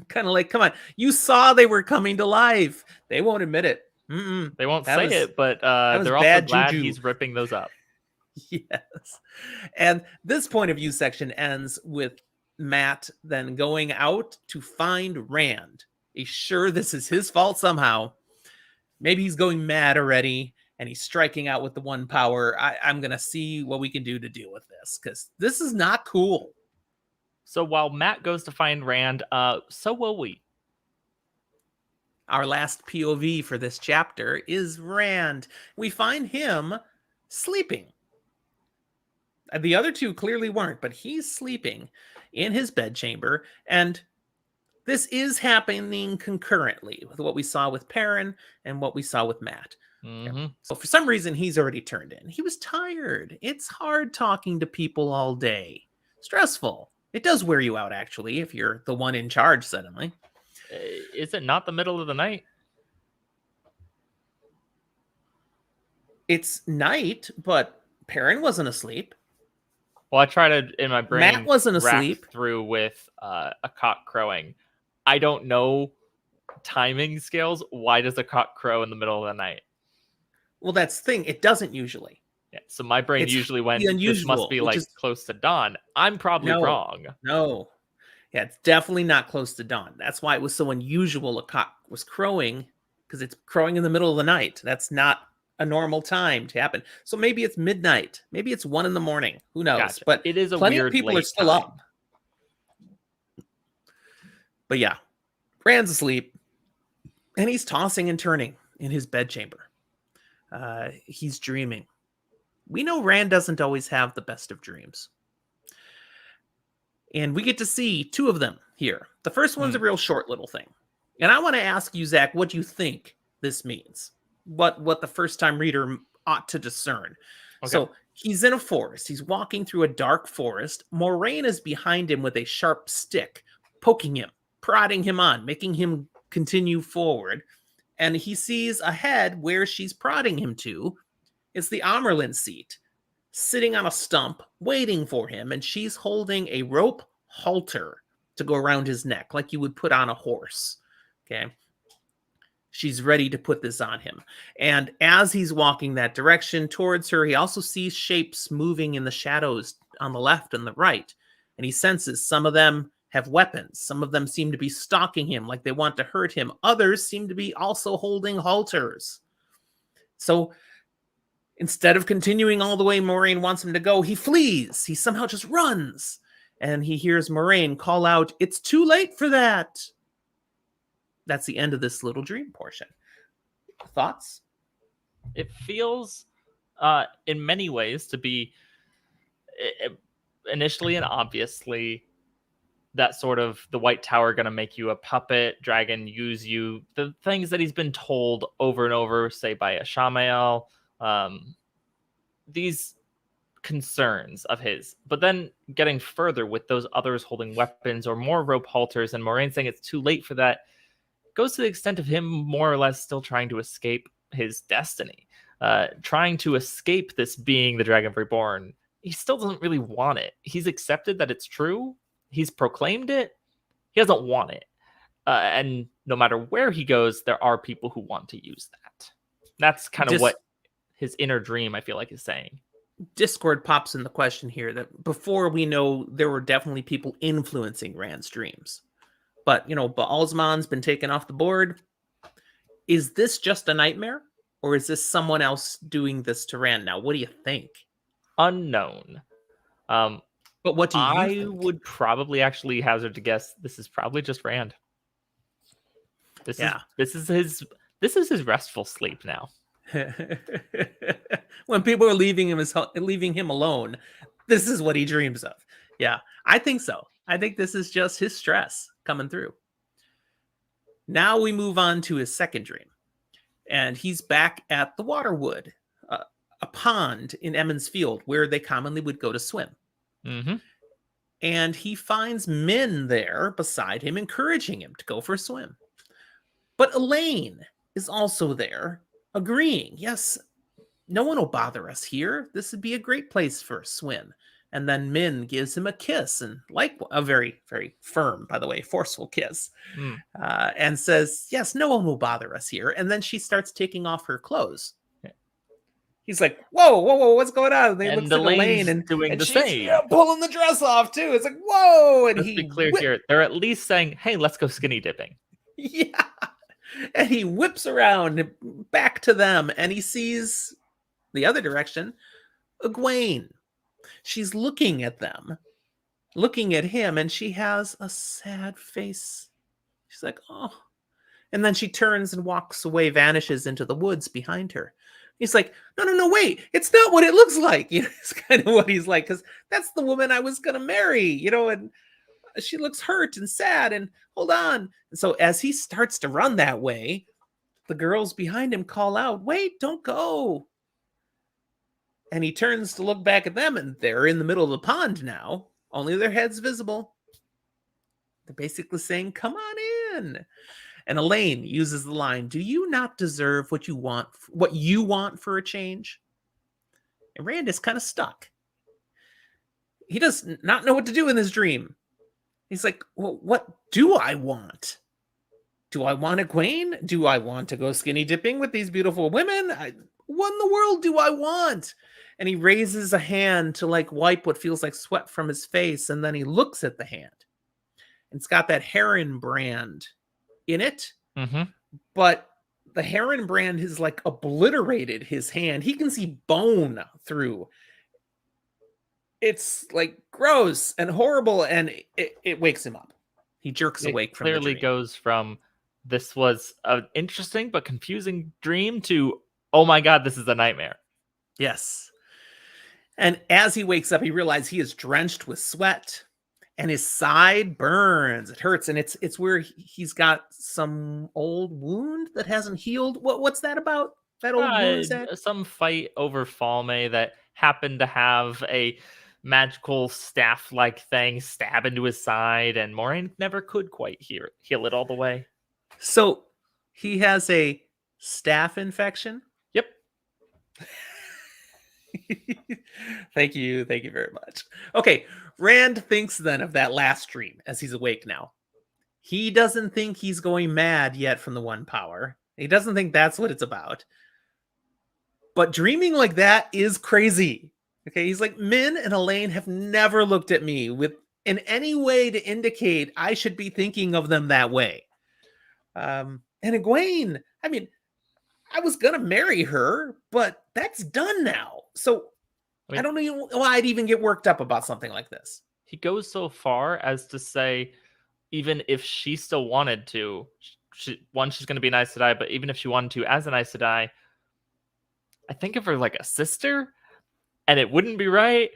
Kind of like, come on, you saw they were coming to life. They won't admit it. They won't say it, but they're also glad he's ripping those up. Yes. And this point of view section ends with Matt then going out to find Rand. He's sure this is his fault somehow. Maybe he's going mad already, and he's striking out with the one power. I'm going to see what we can do to deal with this, because this is not cool. So while Matt goes to find Rand, so will we. Our last POV for this chapter is Rand. We find him sleeping. The other two clearly weren't, but he's sleeping in his bedchamber, and this is happening concurrently with what we saw with Perrin and what we saw with Matt. Mm-hmm. So for some reason, he's already turned in. He was tired. It's hard talking to people all day. Stressful. It does wear you out, actually, if you're the one in charge suddenly. Is it not the middle of the night? It's night, but Perrin wasn't asleep. Well, I try to, in my brain, Matt wasn't asleep. through with a cock crowing. I don't know timing scales. Why does a cock crow in the middle of the night? Well, that's the thing. It doesn't usually. Yeah, so my brain It's usually went, unusual, this must be like close to dawn. I'm probably wrong. No. Yeah, it's definitely not close to dawn. That's why it was so unusual a cock was crowing, because it's crowing in the middle of the night. That's not a normal time to happen. So maybe it's midnight. Maybe it's 1 a.m. Who knows? Gotcha. But it is a plenty weird of people late are still time. up. But yeah, Rand's asleep, and he's tossing and turning in his bedchamber. He's dreaming. We know Rand doesn't always have the best of dreams. And we get to see 2 of them here. The first one's a real short little thing. And I want to ask you, Zach, what you think this means. What the first-time reader ought to discern. Okay. So he's in a forest. He's walking through a dark forest. Moraine is behind him with a sharp stick, poking him, prodding him on, making him continue forward. And he sees ahead where she's prodding him to. It's the Amerlin seat, sitting on a stump, waiting for him. And she's holding a rope halter to go around his neck, like you would put on a horse. Okay. She's ready to put this on him. And as he's walking that direction towards her, he also sees shapes moving in the shadows on the left and the right. And he senses some of them have weapons. Some of them seem to be stalking him like they want to hurt him. Others seem to be also holding halters. So instead of continuing all the way Moraine wants him to go, he flees. He somehow just runs. And he hears Moraine call out, "It's too late for that." That's the end of this little dream portion. Thoughts? It feels, in many ways, to be initially and obviously that sort of the White Tower going to make you a puppet, dragon use you, the things that he's been told over and over, say by Ashamael, these concerns of his. But then getting further with those others holding weapons or more rope halters and Moraine saying it's too late for that, goes to the extent of him more or less still trying to escape his destiny, trying to escape this being the Dragon Reborn. He still doesn't really want it. He's accepted that it's true. He's proclaimed it. He doesn't want it. And no matter where he goes, there are people who want to use that. That's kind of what his inner dream, I feel like, is saying. Discord pops in the question here that before we know there were definitely people influencing Rand's dreams. But, Baalsman's been taken off the board. Is this just a nightmare? Or is this someone else doing this to Rand now? What do you think? Unknown. But what do you think? I would probably actually hazard to guess this is probably just Rand. This is his restful sleep now. When people are leaving him alone, this is what he dreams of. Yeah, I think so. I think this is just his stress coming through. Now we move on to his second dream. And he's back at the Waterwood, a pond in Emmons Field where they commonly would go to swim. Mm-hmm. And he finds Min there beside him, encouraging him to go for a swim. But Elaine is also there, agreeing, yes, no one will bother us here. This would be a great place for a swim. And then Min gives him a kiss, and like a very, very firm, by the way, forceful kiss, and says, yes, no one will bother us here. And then she starts taking off her clothes. He's like, whoa, what's going on? They look at Elaine and doing the same. Pulling the dress off, too. It's like, whoa. And Let's be clear here. They're at least saying, hey, let's go skinny dipping. Yeah. And he whips around back to them, and he sees the other direction, Egwene. She's looking at them, looking at him, and she has a sad face. She's like, oh. And then she turns and walks away, vanishes into the woods behind her. He's like, no, no, no, wait. It's not what it looks like. It's kind of what he's like, because that's the woman I was going to marry, and she looks hurt and sad, and hold on. And so as he starts to run that way, the girls behind him call out, wait, don't go. And he turns to look back at them, and they're in the middle of the pond now. Only their heads visible. They're basically saying, come on in. And Elaine uses the line, do you not deserve what you want for a change? And Rand is kind of stuck. He does not know what to do in this dream. He's like, well, what do I want? Do I want Egwene? Do I want to go skinny dipping with these beautiful women? What in the world do I want? And he raises a hand to wipe what feels like sweat from his face. And then he looks at the hand. And it's got that Perrin brand in it. Mm-hmm. But the Perrin brand has obliterated his hand. He can see bone through. It's gross and horrible. And it wakes him up. He jerks awake from the dream. Clearly goes from this was an interesting but confusing dream to, oh my God, this is a nightmare. Yes. And as he wakes up, he realizes he is drenched with sweat and his side burns. It hurts. And it's where he's got some old wound that hasn't healed. What's that about? That old wound? Some fight over Falme that happened to have a magical staff-like thing stab into his side, and Moraine never could quite heal it all the way. So he has a staph infection? Yep. Thank you very much. Okay, Rand thinks then of that last dream as he's awake now. He doesn't think he's going mad yet from the one power. He doesn't think that's what it's about. But dreaming like that is crazy. Okay, he's like, Min and Elaine have never looked at me in any way to indicate I should be thinking of them that way. And Egwene, I was going to marry her, but that's done now. So I don't know why I'd even get worked up about something like this. He goes so far as to say, even if she still wanted to, she's going to be an Aes Sedai, but even if she wanted to as an Aes Sedai, I think of her like a sister, and it wouldn't be right.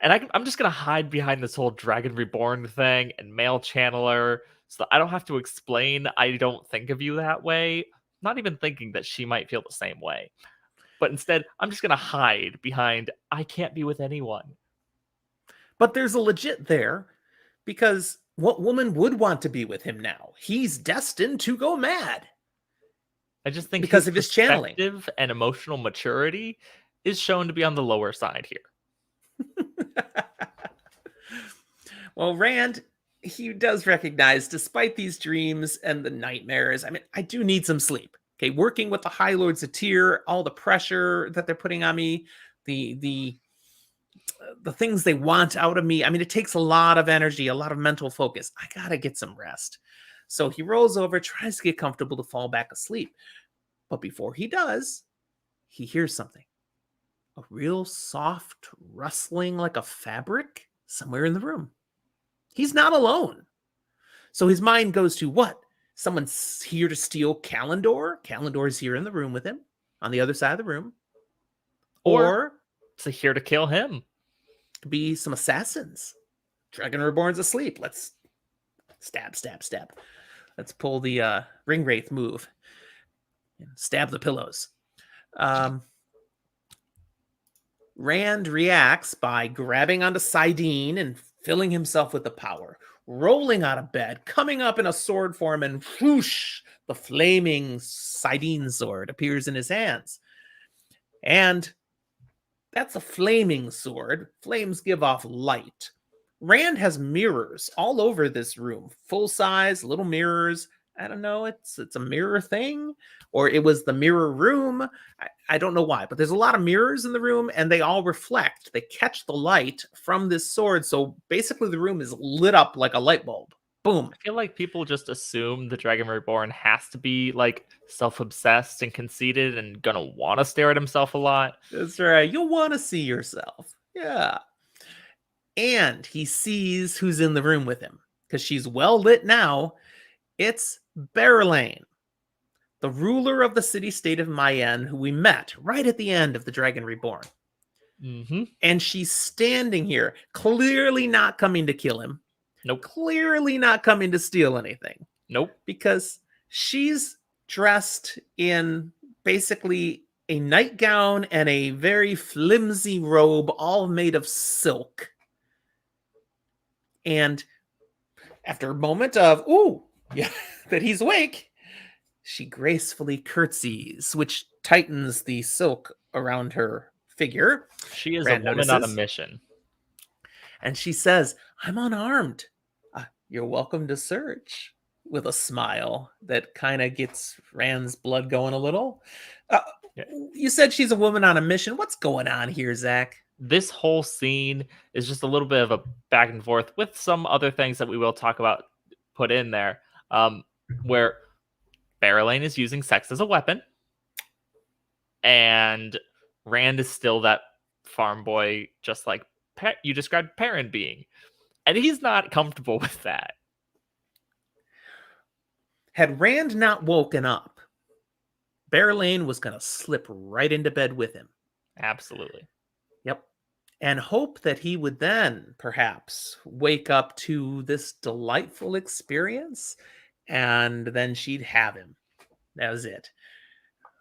And I'm just going to hide behind this whole Dragon Reborn thing and male channeler so that I don't have to explain I don't think of you that way. Not even thinking that she might feel the same way. But instead, I'm just going to hide behind, I can't be with anyone. But there's a legit there, because what woman would want to be with him now? He's destined to go mad. I just think because of his channeling and emotional maturity is shown to be on the lower side here. Well, Rand, he does recognize, despite these dreams and the nightmares, I do need some sleep. Okay, working with the High Lords of Tyr, all the pressure that they're putting on me, the things they want out of me. It takes a lot of energy, a lot of mental focus. I gotta get some rest. So he rolls over, tries to get comfortable to fall back asleep. But before he does, he hears something. A real soft rustling like a fabric somewhere in the room. He's not alone. So his mind goes to what? Someone's here to steal Kalendor. Kalendor's here in the room with him, on the other side of the room. Or to here to kill him. Could be some assassins. Dragon Reborn's asleep. Let's stab. Let's pull the Ring Wraith move. And stab the pillows. Rand reacts by grabbing onto Sidene and filling himself with the power, rolling out of bed, coming up in a sword form, and whoosh, the flaming Sidene sword appears in his hands. And that's a flaming sword. Flames give off light. Rand has mirrors all over this room, full size, little mirrors. I don't know, it's a mirror thing, or it was the mirror room. I don't know why, but there's a lot of mirrors in the room, and they all reflect. They catch the light from this sword, so basically the room is lit up like a light bulb. Boom. I feel like people just assume the Dragon Reborn has to be like self-obsessed and conceited and gonna want to stare at himself a lot. That's right. You'll want to see yourself. Yeah. And he sees who's in the room with him because she's well lit now. It's Berylane, the ruler of the city-state of Mayenne, who we met right at the end of the Dragon Reborn. Mm-hmm. And she's standing here, clearly not coming to kill him. Nope. Clearly not coming to steal anything. Nope. Because she's dressed in basically a nightgown and a very flimsy robe, all made of silk. And after a moment of, ooh, yeah, that he's awake, she gracefully curtsies, which tightens the silk around her figure. She is Rand a woman on a notices. mission. And she says, I'm unarmed. You're welcome to search, with a smile that kind of gets Rand's blood going a little. Yeah. You said she's a woman on a mission. What's going on here, Zach? This whole scene is just a little bit of a back and forth with some other things that we will talk about put in there, where Berylane is using sex as a weapon, and Rand is still that farm boy, just like you described Perrin being. And he's not comfortable with that. Had Rand not woken up, Berylane was going to slip right into bed with him. Absolutely. Yep. And hope that he would then perhaps wake up to this delightful experience, and then she'd have him. That was it.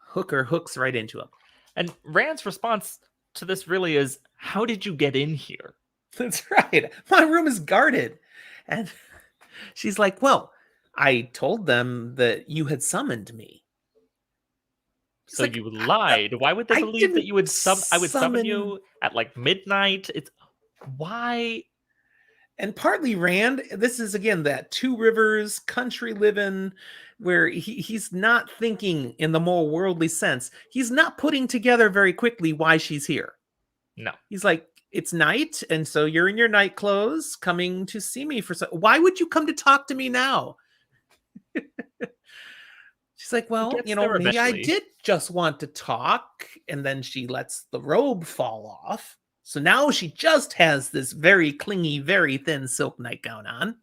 Hooker hooks right into him. And Rand's response to this really is, how did you get in here? That's right. My room is guarded. And she's like, well, I told them that you had summoned me. So like, you lied. Why would they believe that you would I would summon you at like midnight? It's why? And partly Rand, this is again that Two Rivers country living where he's not thinking in the more worldly sense. He's not putting together very quickly why she's here. No. He's like, it's night, and so you're in your night clothes coming to see me for why would you come to talk to me now? She's like, well, maybe I did just want to talk. And then she lets the robe fall off. So now she just has this very clingy, very thin silk nightgown on.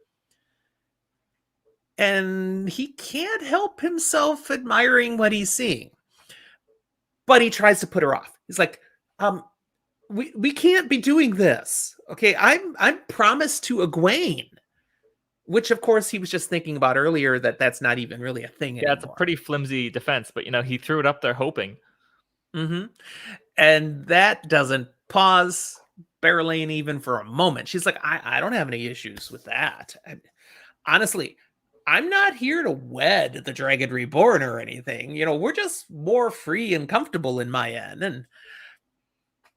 And he can't help himself admiring what he's seeing. But he tries to put her off. He's like, we can't be doing this. Okay, I'm promised to Egwene. Which, of course, he was just thinking about earlier that's not even really a thing anymore. Yeah, it's a pretty flimsy defense, but, he threw it up there hoping. Mm-hmm. And that doesn't pause Berylane even for a moment. She's like, I don't have any issues with that. Honestly, I'm not here to wed the Dragon Reborn or anything. We're just more free and comfortable in Mayenne. And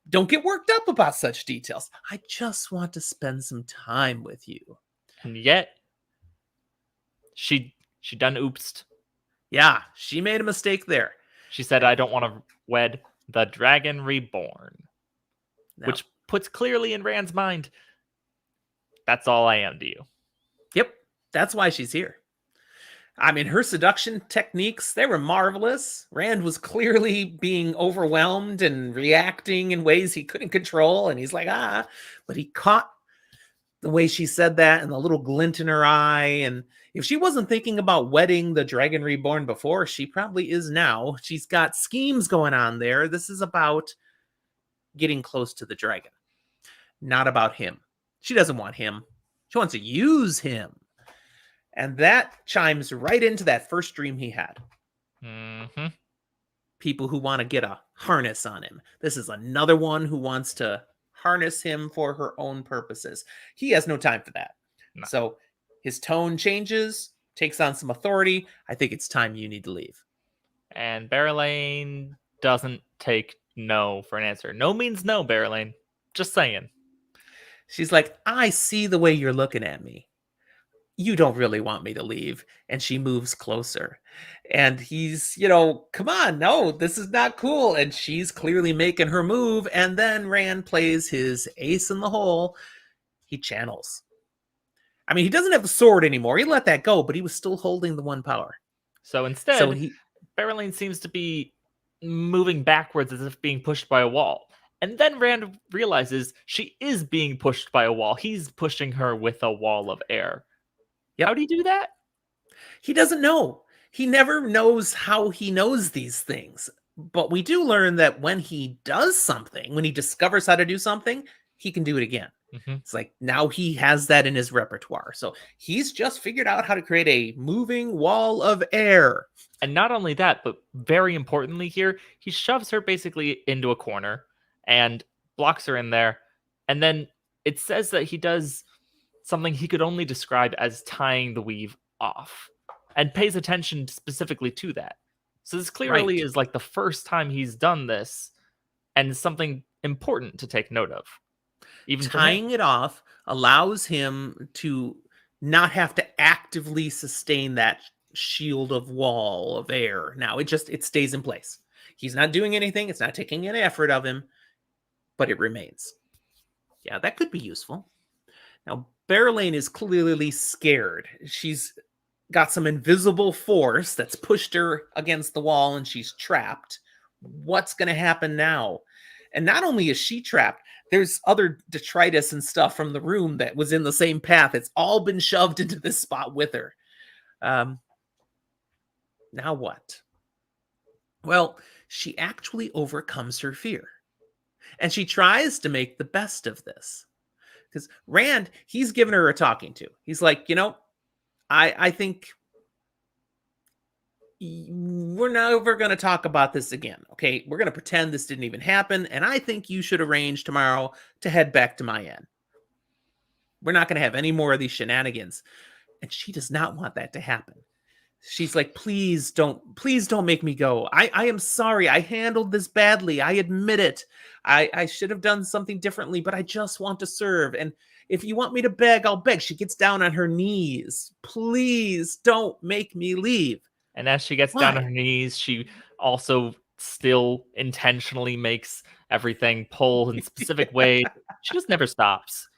don't get worked up about such details. I just want to spend some time with you. And yet, she done oopsed. Yeah, she made a mistake there. She said, I don't want to wed the Dragon Reborn. No. Which puts clearly in Rand's mind, that's all I am to you. Yep, that's why she's here. I mean, her seduction techniques, they were marvelous. Rand was clearly being overwhelmed and reacting in ways he couldn't control. And he's like, but he caught the way she said that and the little glint in her eye. And if she wasn't thinking about wedding the Dragon Reborn before, she probably is now. She's got schemes going on there. This is about getting close to the dragon, not about him. She doesn't want him. She wants to use him. And that chimes right into that first dream he had. Mm-hmm. People who want to get a harness on him. This is another one who wants to harness him for her own purposes. He has no time for that. No. So his tone changes, takes on some authority. I think it's time you need to leave. And Berylane doesn't take no for an answer. No means no, Berylane. Just saying. She's like, I see the way you're looking at me. You don't really want me to leave. And she moves closer. And he's, come on, no, this is not cool. And she's clearly making her move. And then Rand plays his ace in the hole. He channels. I mean, he doesn't have the sword anymore. He let that go, but he was still holding the one power. So So instead, he, Berylene seems to be moving backwards as if being pushed by a wall. And then Rand realizes she is being pushed by a wall. He's pushing her with a wall of air. Yep. How'd he do that? he doesn't know. He never knows how he knows these things. But we do learn that when he does something, when he discovers how to do something, he can do it again. Mhm. It's like now he has that in his repertoire. So he's just figured out how to create a moving wall of air. And not only that, but very importantly here, he shoves her basically into a corner and blocks her in there. And then it says that he does something he could only describe as tying the weave off and pays attention specifically to that. So this clearly Right. is like the first time he's done this and something important to take note of. Even for him. Tying it off allows him to not have to actively sustain that shield of wall of air. Now it stays in place. He's not doing anything. It's not taking any effort of him, but it remains. Yeah, that could be useful. Now, Berylane is clearly scared. She's got some invisible force that's pushed her against the wall and she's trapped. What's going to happen now? And not only is she trapped, there's other detritus and stuff from the room that was in the same path. It's all been shoved into this spot with her. Now what? Well, she actually overcomes her fear. And she tries to make the best of this. Because Rand, he's given her a talking to. He's like, I think we're never going to talk about this again. Okay, we're going to pretend this didn't even happen. And I think you should arrange tomorrow to head back to my inn. We're not going to have any more of these shenanigans. And she does not want that to happen. She's like, please don't make me go. I am sorry. I handled this badly. I admit it. I should have done something differently, but I just want to serve. And if you want me to beg, I'll beg. She gets down on her knees. Please don't make me leave. And as she gets down on her knees, she also still intentionally makes everything pull in specific ways. She just never stops.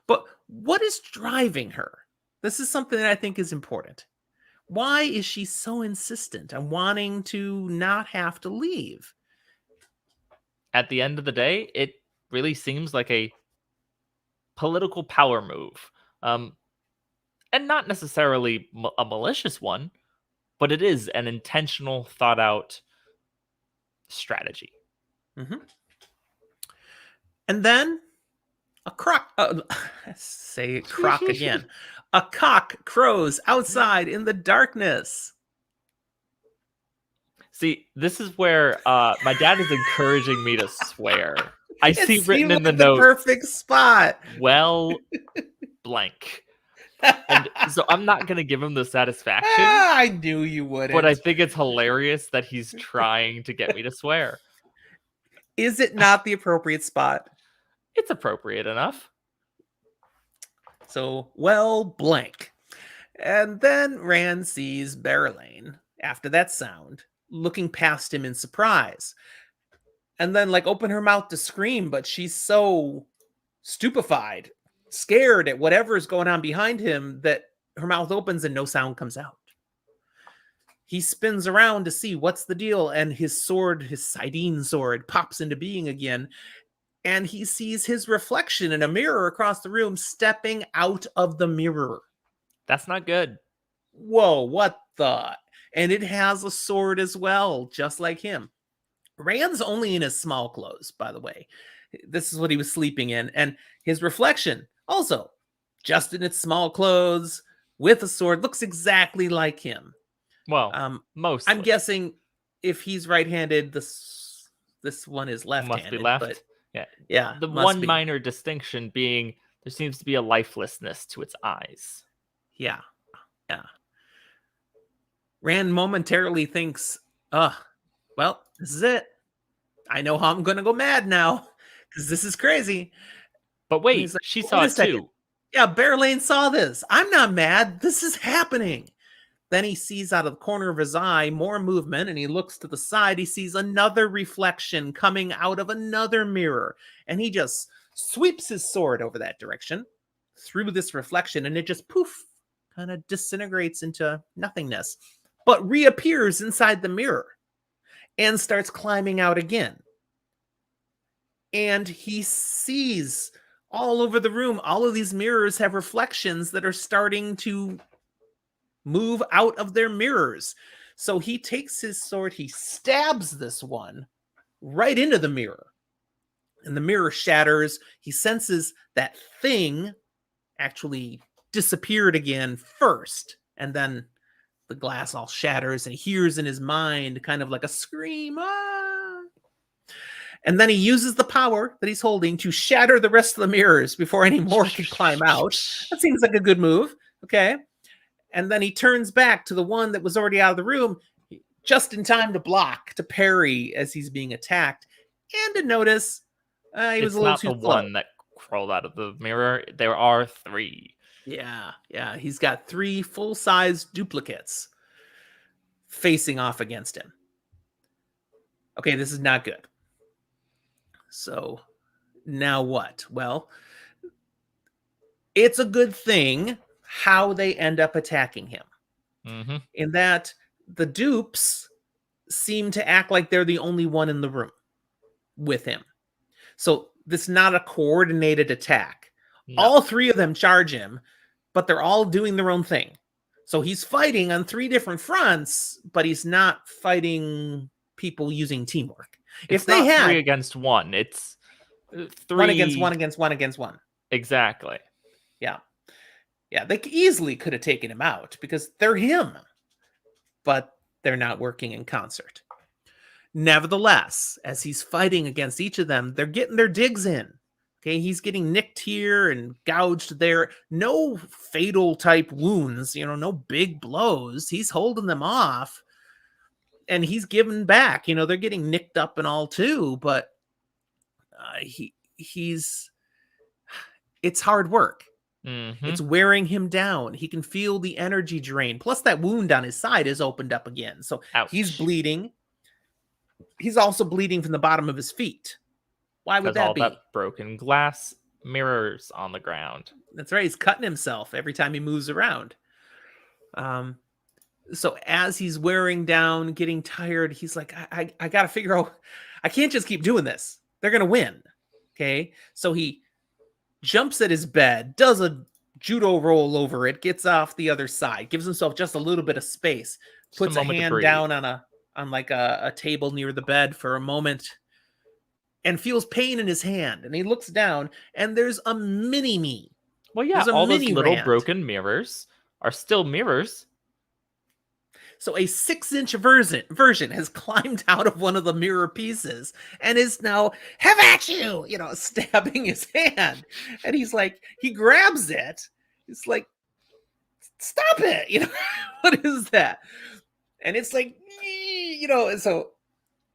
But what is driving her? This is something that I think is important. Why is she so insistent on wanting to not have to leave? At the end of the day, it really seems like a political power move. And not necessarily a malicious one, but it is an intentional, thought out strategy. Mm-hmm. And then a croc, say croc again. A cock crows outside in the darkness. See, this is where my dad is encouraging me to swear. I see written in the note, perfect spot. Well, blank. And so I'm not going to give him the satisfaction. I knew you wouldn't. But I think it's hilarious that he's trying to get me to swear. Is it not the appropriate spot? It's appropriate enough. So, well, blank. And then Rand sees Berylane, after that sound, looking past him in surprise. And then, open her mouth to scream, but she's so stupefied, scared at whatever is going on behind him, that her mouth opens and no sound comes out. He spins around to see what's the deal, and his sword, his Sidene sword, pops into being again. And he sees his reflection in a mirror across the room stepping out of the mirror. That's not good. Whoa, what the? And it has a sword as well, just like him. Rand's only in his small clothes, by the way. This is what he was sleeping in. And his reflection, also, just in its small clothes, with a sword, looks exactly like him. Well, most. I'm guessing if he's right-handed, this one is left-handed. Must be left. But yeah. The one minor distinction being there seems to be a lifelessness to its eyes. Yeah. Rand momentarily thinks, well, this is it. I know how I'm going to go mad now, because this is crazy. But wait, like, she saw it too. Yeah, Berylane saw this. I'm not mad. This is happening. Then he sees out of the corner of his eye more movement, and he looks to the side. He sees another reflection coming out of another mirror, and he just sweeps his sword over that direction, through this reflection, and it just poof, kind of disintegrates into nothingness, but reappears inside the mirror and starts climbing out again. And he sees all over the room, all of these mirrors have reflections that are starting to move out of their mirrors. So he takes his sword, he stabs this one right into the mirror, and the mirror shatters. He senses that thing actually disappeared again first, and then the glass all shatters, and he hears in his mind kind of like a scream, ah! And then he uses the power that he's holding to shatter the rest of the mirrors before any more can climb out. That seems like a good move. Okay. And then he turns back to the one that was already out of the room, just in time to block, to parry as he's being attacked, and to notice he was a little too slow. It's not the one that crawled out of the mirror. There are 3. Yeah. He's got 3 full-size duplicates facing off against him. Okay, this is not good. So now what? Well, it's a good thing how they end up attacking him. Mm-hmm. In that the dupes seem to act like they're the only one in the room with him. So this is not a coordinated attack. No. All 3 of them charge him, but they're all doing their own thing. So he's fighting on 3 different fronts, but he's not fighting people using teamwork. If they had 3 against 1, it's 3 1 against 1 against 1 against 1. Exactly. Yeah, they easily could have taken him out because they're him, but they're not working in concert. Nevertheless, as he's fighting against each of them, they're getting their digs in. Okay, he's getting nicked here and gouged there. No fatal type wounds, no big blows. He's holding them off, and he's giving back. They're getting nicked up and all too, but it's hard work. Mm-hmm. It's wearing him down. He can feel the energy drain. Plus, that wound on his side is opened up again. So Ouch. He's bleeding. He's also bleeding from the bottom of his feet. Why would that be? That broken glass mirrors on the ground. That's right. He's cutting himself every time he moves around. So as he's wearing down, getting tired, he's like, I got to figure out, I can't just keep doing this. They're going to win. Okay. So he jumps at his bed, does a judo roll over it, gets off the other side, gives himself just a little bit of space, puts a hand down on like a table near the bed for a moment, and feels pain in his hand. And he looks down, and there's a mini-me. Well, yeah, all those little broken mirrors are still mirrors. So a 6-inch version has climbed out of one of the mirror pieces and is now, have at you, stabbing his hand. And he's like, he grabs it. It's like, stop it. What is that? And it's like, so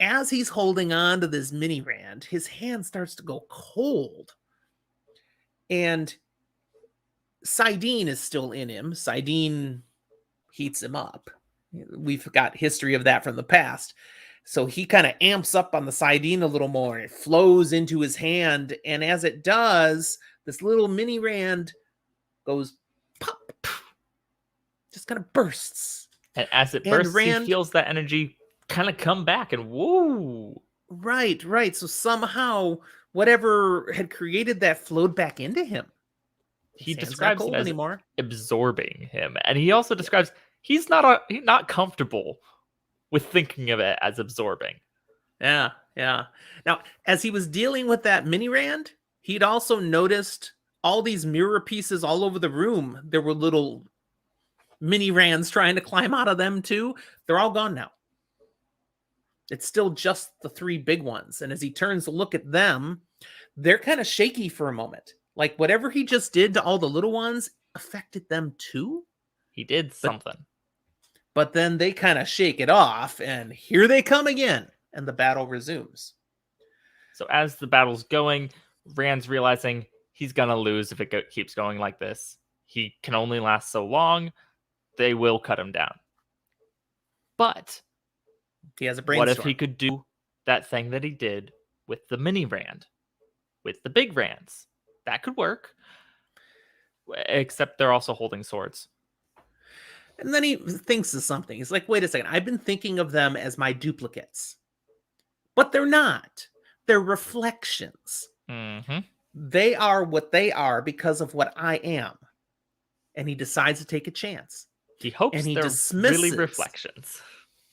as he's holding on to this mini rand, his hand starts to go cold. And Sidene is still in him. Sidene heats him up. We've got history of that from the past. So he kind of amps up on the Sidene a little more. It flows into his hand. And as it does, this little mini rand goes pop, just kind of bursts. And as it bursts, he feels that energy kind of come back and woo. Right. So somehow whatever had created that flowed back into him. He describes it as absorbing him. And he also describes he's not comfortable with thinking of it as absorbing. Yeah. Now, as he was dealing with that mini rand, he'd also noticed all these mirror pieces all over the room. There were little mini rands trying to climb out of them too. They're all gone now. It's still just the 3 big ones. And as he turns to look at them, they're kind of shaky for a moment. Like whatever he just did to all the little ones affected them too. He did something. But then they kind of shake it off, and here they come again, and the battle resumes. So as the battle's going, Rand's realizing he's going to lose if it keeps going like this. He can only last so long. They will cut him down. But he has a brainstorm. What if he could do that thing that he did with the mini Rand? With the big Rands? That could work. except they're also holding swords. And then he thinks of something. He's like, wait a second. I've been thinking of them as my duplicates. But they're not. They're reflections. Mm-hmm. They are what they are because of what I am. And he decides to take a chance. He hopes And he they're dismisses. really reflections.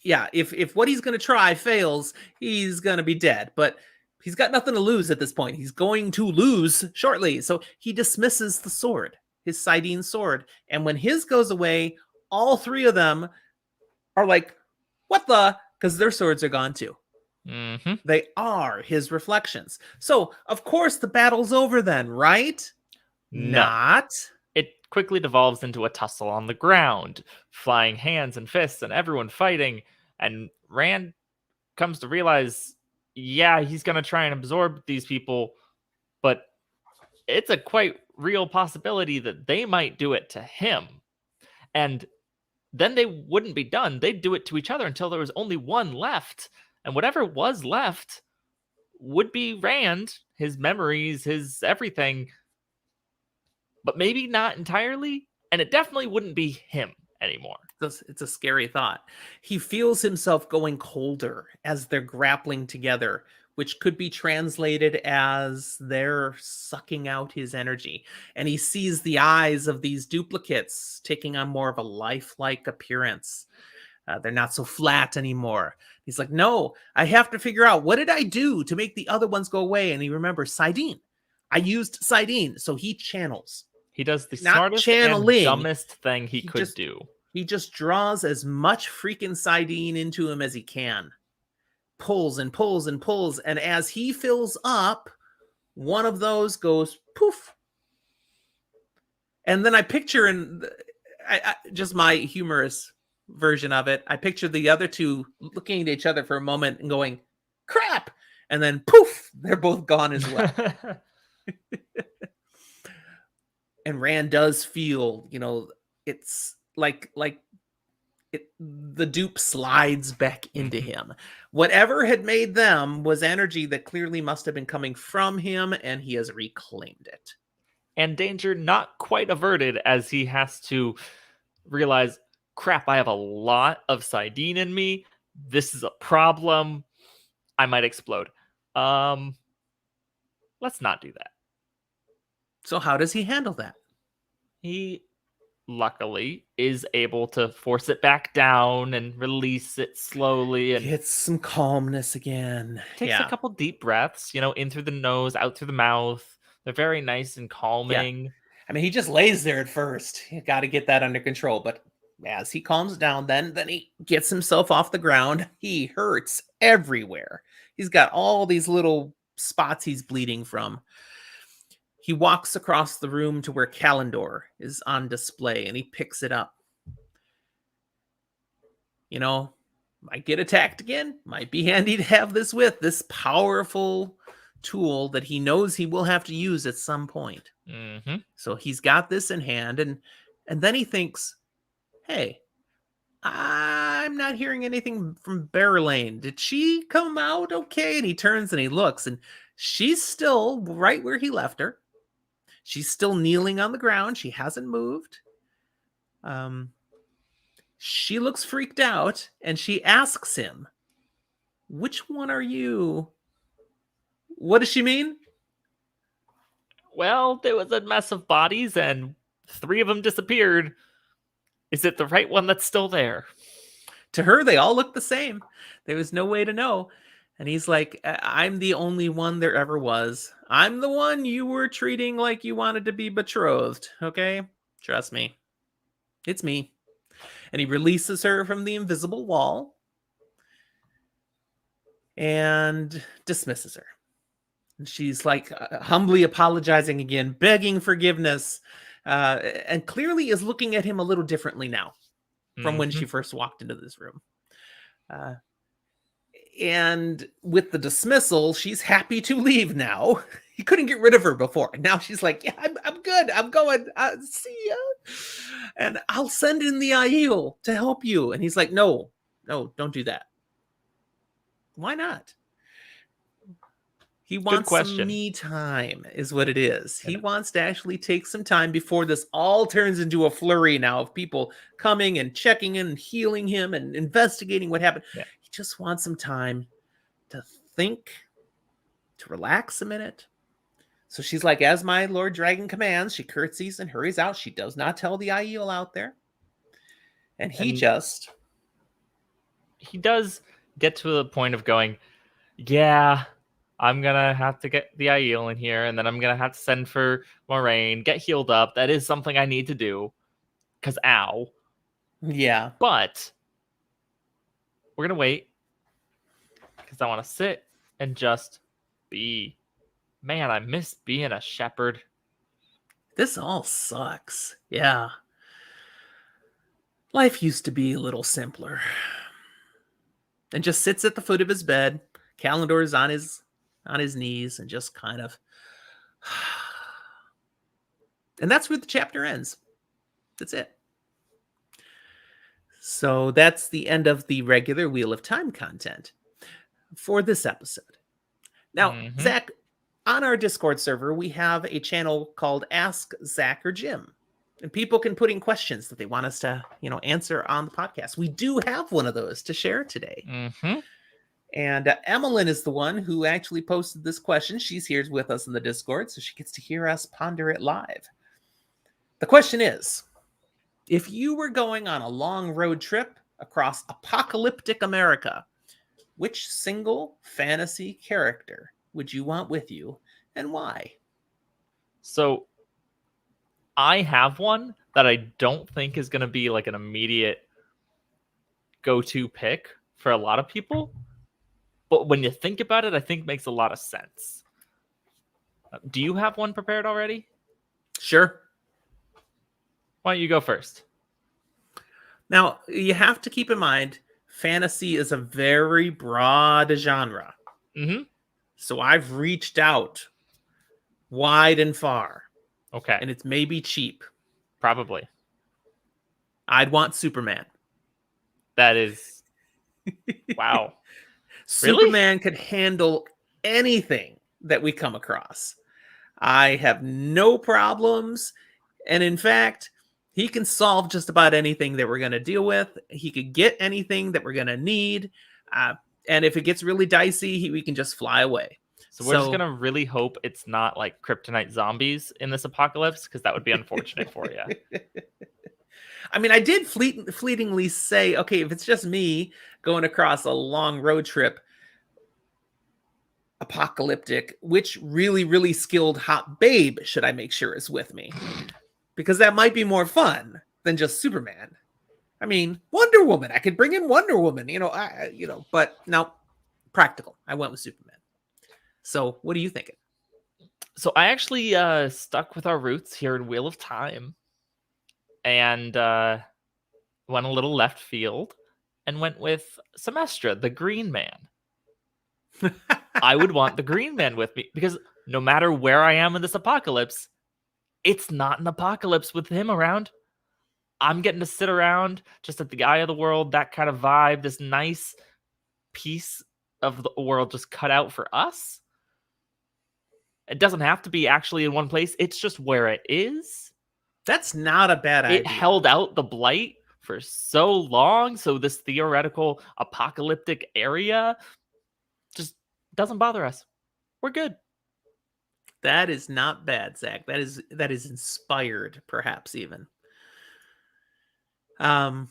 Yeah, if what he's going to try fails, he's going to be dead. But he's got nothing to lose at this point. He's going to lose shortly. So he dismisses the sword, his Sidene sword. And when his goes away, all three of them are like, what the? Because their swords are gone too. Mm-hmm. They are his reflections. So, of course, the battle's over then, right? No. Not. It quickly devolves into a tussle on the ground, flying hands and fists and everyone fighting. And Rand comes to realize, yeah, he's going to try and absorb these people, but it's a quite real possibility that they might do it to him. And then they wouldn't be done. They'd do it to each other until there was only one left. And whatever was left would be Rand, his memories, his everything, but maybe not entirely. And it definitely wouldn't be him anymore. It's a scary thought. He feels himself going colder as they're grappling together, which could be translated as they're sucking out his energy. And he sees the eyes of these duplicates taking on more of a lifelike appearance. They're not so flat anymore. He's like, no, I have to figure out, what did I do to make the other ones go away? And he remembers Sidene. I used Sidene. So he channels. He does the Not smartest channeling. and dumbest thing he could do. He just draws as much freaking Sidene into him as he can. Pulls and pulls and pulls. And as he fills up, one of those goes poof. And then I picture, just my humorous version of it, I picture the other two looking at each other for a moment and going, crap. And then poof, they're both gone as well. And Rand does feel, it's like the dupe slides back into him. Whatever had made them was energy that clearly must have been coming from him, and he has reclaimed it. And danger not quite averted, as he has to realize, crap, I have a lot of Sidene in me. This is a problem. I might explode. Let's not do that. So how does he handle that? He luckily is able to force it back down and release it slowly and gets some calmness again. Takes a couple deep breaths, in through the nose, out through the mouth. They're very nice and calming. Yeah. I mean, he just lays there at first. You got to get that under control. But as he calms down, then he gets himself off the ground. He hurts everywhere. He's got all these little spots he's bleeding from. He walks across the room to where Calendor is on display, and he picks it up. Might get attacked again. Might be handy to have this with, this powerful tool that he knows he will have to use at some point. Mm-hmm. So he's got this in hand, and then he thinks, hey, I'm not hearing anything from Berylane. Did she come out okay? And he turns and he looks, and she's still right where he left her. She's still kneeling on the ground. She hasn't moved. She looks freaked out, and she asks him, which one are you? What does she mean? Well, there was a mess of bodies, and 3 of them disappeared. Is it the right one that's still there? To her, they all look the same. There was no way to know. And he's like, I'm the only one there ever was. I'm the one you were treating like you wanted to be betrothed. Okay? Trust me. It's me. And he releases her from the invisible wall and dismisses her. And she's like humbly apologizing again, begging forgiveness, and clearly is looking at him a little differently now from when she first walked into this room. And with the dismissal, she's happy to leave now. He couldn't get rid of her before. And now she's like, yeah, I'm good. I'm going. See ya. And I'll send in the Aiel to help you. And he's like, no, don't do that. Why not? He wants some question. me time, is what it is. He Yeah. wants to actually take some time before this all turns into a flurry now of people coming and checking in and healing him and investigating what happened. Yeah. He just wants some time to think, to relax a minute. So she's like, as my Lord Dragon commands, she curtsies and hurries out. She does not tell the Aiel out there. And he does get to the point of going, yeah, I'm gonna have to get the Aiel in here, and then I'm gonna have to send for Moraine, get healed up. That is something I need to do, because ow. Yeah. But we're gonna wait, because I want to sit and just be. Man, I miss being a shepherd. This all sucks. Yeah. Life used to be a little simpler. And just sits at the foot of his bed, Calendor's on his knees, and just kind of and that's where the chapter ends. That's it. So that's the end of the regular Wheel of Time content for this episode. Now, Zach, on our Discord server, we have a channel called Ask Zach or Jim. And people can put in questions that they want us to, answer on the podcast. We do have one of those to share today. And Emmeline is the one who actually posted this question. She's here with us in the Discord, so she gets to hear us ponder it live. The question is, if you were going on a long road trip across apocalyptic America, which single fantasy character would you want with you, and why? So I have one that I don't think is going to be like an immediate go-to pick for a lot of people. But when you think about it, I think makes a lot of sense. Do you have one prepared already? Sure. Why don't you go first? Now, you have to keep in mind, fantasy is a very broad genre. So I've reached out wide and far. Okay. And it's maybe cheap. Probably. I'd want Superman. That is... Wow. Superman could handle anything that we come across. I have no problems. And in fact, he can solve just about anything that we're going to deal with. He could get anything that we're going to need. And if it gets really dicey, we can just fly away. So we're just going to really hope it's not like kryptonite zombies in this apocalypse, because that would be unfortunate for you. I mean, I did fleetingly say, okay, if it's just me going across a long road trip, apocalyptic, which really, really skilled hot babe should I make sure is with me? Because that might be more fun than just Superman. I mean, Wonder Woman. I could bring in Wonder Woman, but no, practical. I went with Superman. So what are you thinking? So I actually stuck with our roots here in Wheel of Time and went a little left field and went with Semestra, the Green Man. I would want the Green Man with me, because no matter where I am in this apocalypse, it's not an apocalypse with him around. I'm getting to sit around just at the eye of the world, that kind of vibe, this nice piece of the world just cut out for us. It doesn't have to be actually in one place. It's just where it is. That's not a bad idea. It held out the blight for so long. So this theoretical apocalyptic area just doesn't bother us. We're good. That is not bad, Zach. That is inspired, perhaps even. Yeah.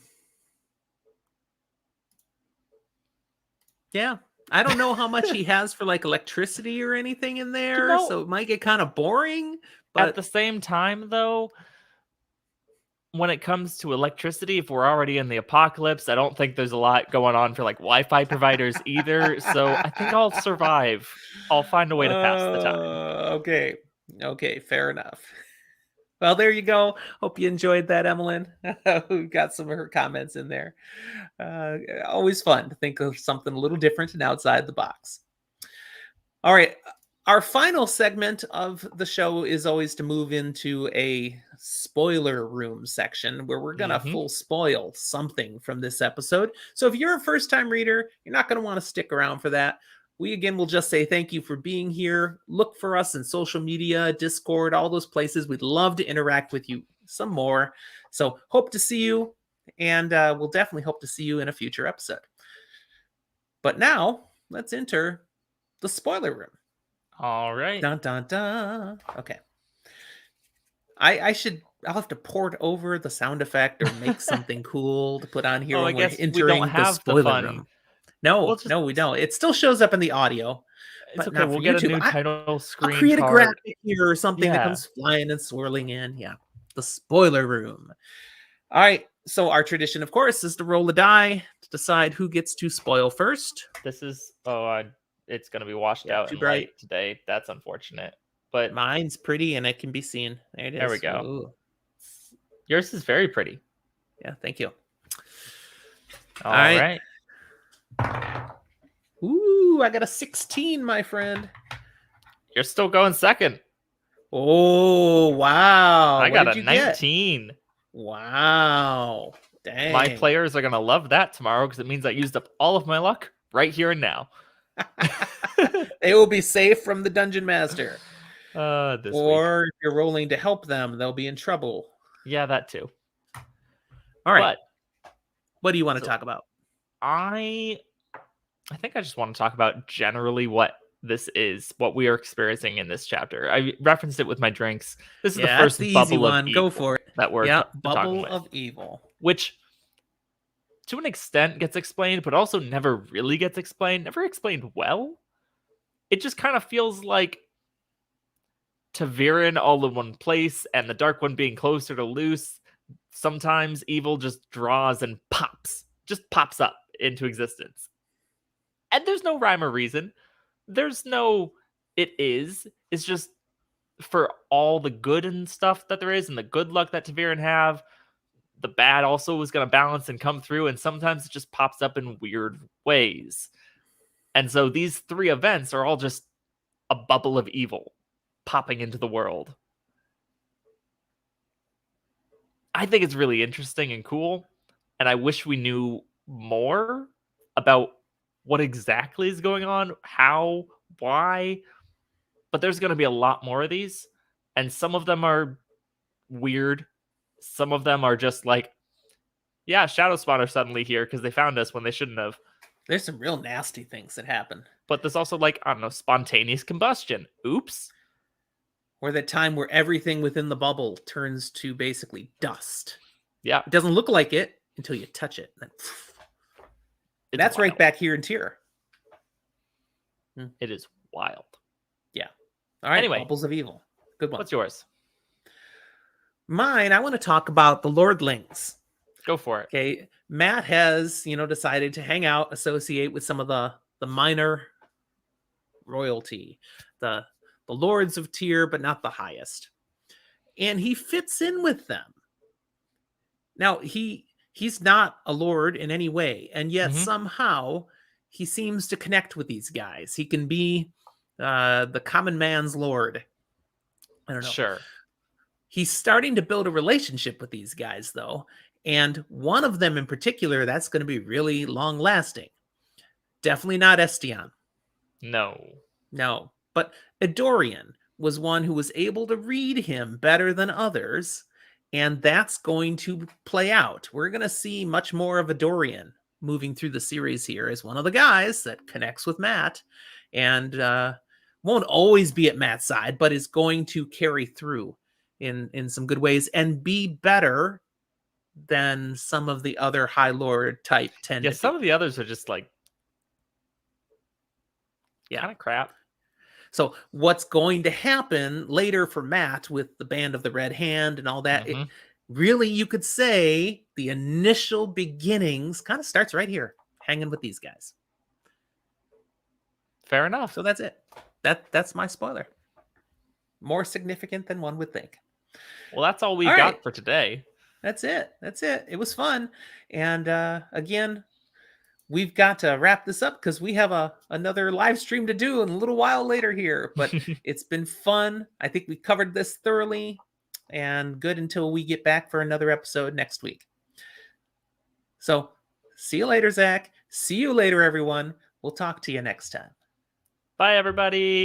I don't know how much he has for like electricity or anything in there, so it might get kind of boring. But at the same time, though, when it comes to electricity, if we're already in the apocalypse, I don't think there's a lot going on for like Wi-Fi providers either. So I think I'll survive. I'll find a way to pass the time. Okay, fair enough. Well, there you go. Hope you enjoyed that, Emmeline. We've got some of her comments in there. Always fun to think of something a little different and outside the box. All right. Our final segment of the show is always to move into a spoiler room section where we're going to full spoil something from this episode. So if you're a first-time reader, you're not going to want to stick around for that. we again will just say thank you for being here. Look for us in social media, Discord, all those places. We'd love to interact with you some more. So hope to see you, and we'll definitely hope to see you in a future episode. But now let's enter the spoiler room. All right. Dun dun dun. Okay. I'll have to port over the sound effect or make something cool to put on here Oh, I when we're guess we entering don't the have the spoiler fun. room. No, We'll just- no, we don't. It still shows up in the audio, It's but okay. not We'll for get YouTube. a new I- title I'll screen create a card. graphic here or something that Yeah. comes flying and swirling in. Yeah, the spoiler room. All right. So our tradition, of course, is to roll a die to decide who gets to spoil first. This is it's gonna be washed Yeah, out too and bright. light today. That's unfortunate. But Mine's pretty and it can be seen. There it is. There we go. Ooh. yours is very pretty. Yeah, thank you. All right. right. Ooh, I got a 16, my friend. You're still going second. Oh, wow. I What got did a you get? 19. Wow. Dang. My players are gonna love that tomorrow because it means I used up all of my luck right here and now. They will be safe from the dungeon master. This week. Or if you're rolling to help them, they'll be in trouble. Yeah, that too. All right. But what do you want to so- talk about? I think I just want to talk about generally what this is, what we are experiencing in this chapter. I referenced it with my drinks. This is the Yeah, first that's the bubble easy of one. Go evil for it. that we're Yeah, talking bubble with, of evil. which to an extent gets explained, but also never really gets explained. Never explained well. It just kind of feels like Taviran all in one place and the Dark One being closer to Luce. Sometimes evil just draws and just pops up into existence. And there's no rhyme or reason. There's no it's just for all the good and stuff that there is and the good luck that Taviran have, the bad also is going to balance and come through, and sometimes it just pops up in weird ways. And so these three events are all just a bubble of evil popping into the world. I think it's really interesting and cool, and I wish we knew more about what exactly is going on, how, why, but there's going to be a lot more of these, and some of them are weird. Some of them are just like, yeah, Shadow Spawn are suddenly here because they found us when they shouldn't have. There's some real nasty things that happen. But there's also like, I don't know, spontaneous combustion. Oops. Or that time where everything within the bubble turns to basically dust. Yeah. It doesn't look like it until you touch it. Then, that's wild. right back here in Tyr. It is wild. Yeah. All right. Anyway. Bubbles of evil. Good one. What's yours? Mine, I want to talk about the Lordlings. Go for it. Okay. Matt has, decided to hang out, associate with some of the minor royalty, the lords of Tyr, but not the highest. And he fits in with them. Now, he's not a lord in any way, and yet somehow he seems to connect with these guys. He can be the common man's lord. I don't know. Sure. He's starting to build a relationship with these guys, though. And one of them in particular, that's going to be really long lasting. Definitely not Estion. No. But Adorian was one who was able to read him better than others. And that's going to play out. We're going to see much more of Adorian moving through the series here as one of the guys that connects with Matt. And won't always be at Matt's side, but is going to carry through in some good ways and be better than some of the other High Lord type tend to be. Some of the others are just like kind of crap. So what's going to happen later for Matt with the Band of the Red Hand and all that, it really, you could say the initial beginnings kind of starts right here, hanging with these guys. Fair enough. So that's it. That's my spoiler. More significant than one would think. Well, that's all we got for today. That's it. It was fun. And again, we've got to wrap this up because we have another live stream to do in a little while later here. But it's been fun. I think we covered this thoroughly and good until we get back for another episode next week. So see you later, Zach. See you later, everyone. We'll talk to you next time. Bye, everybody.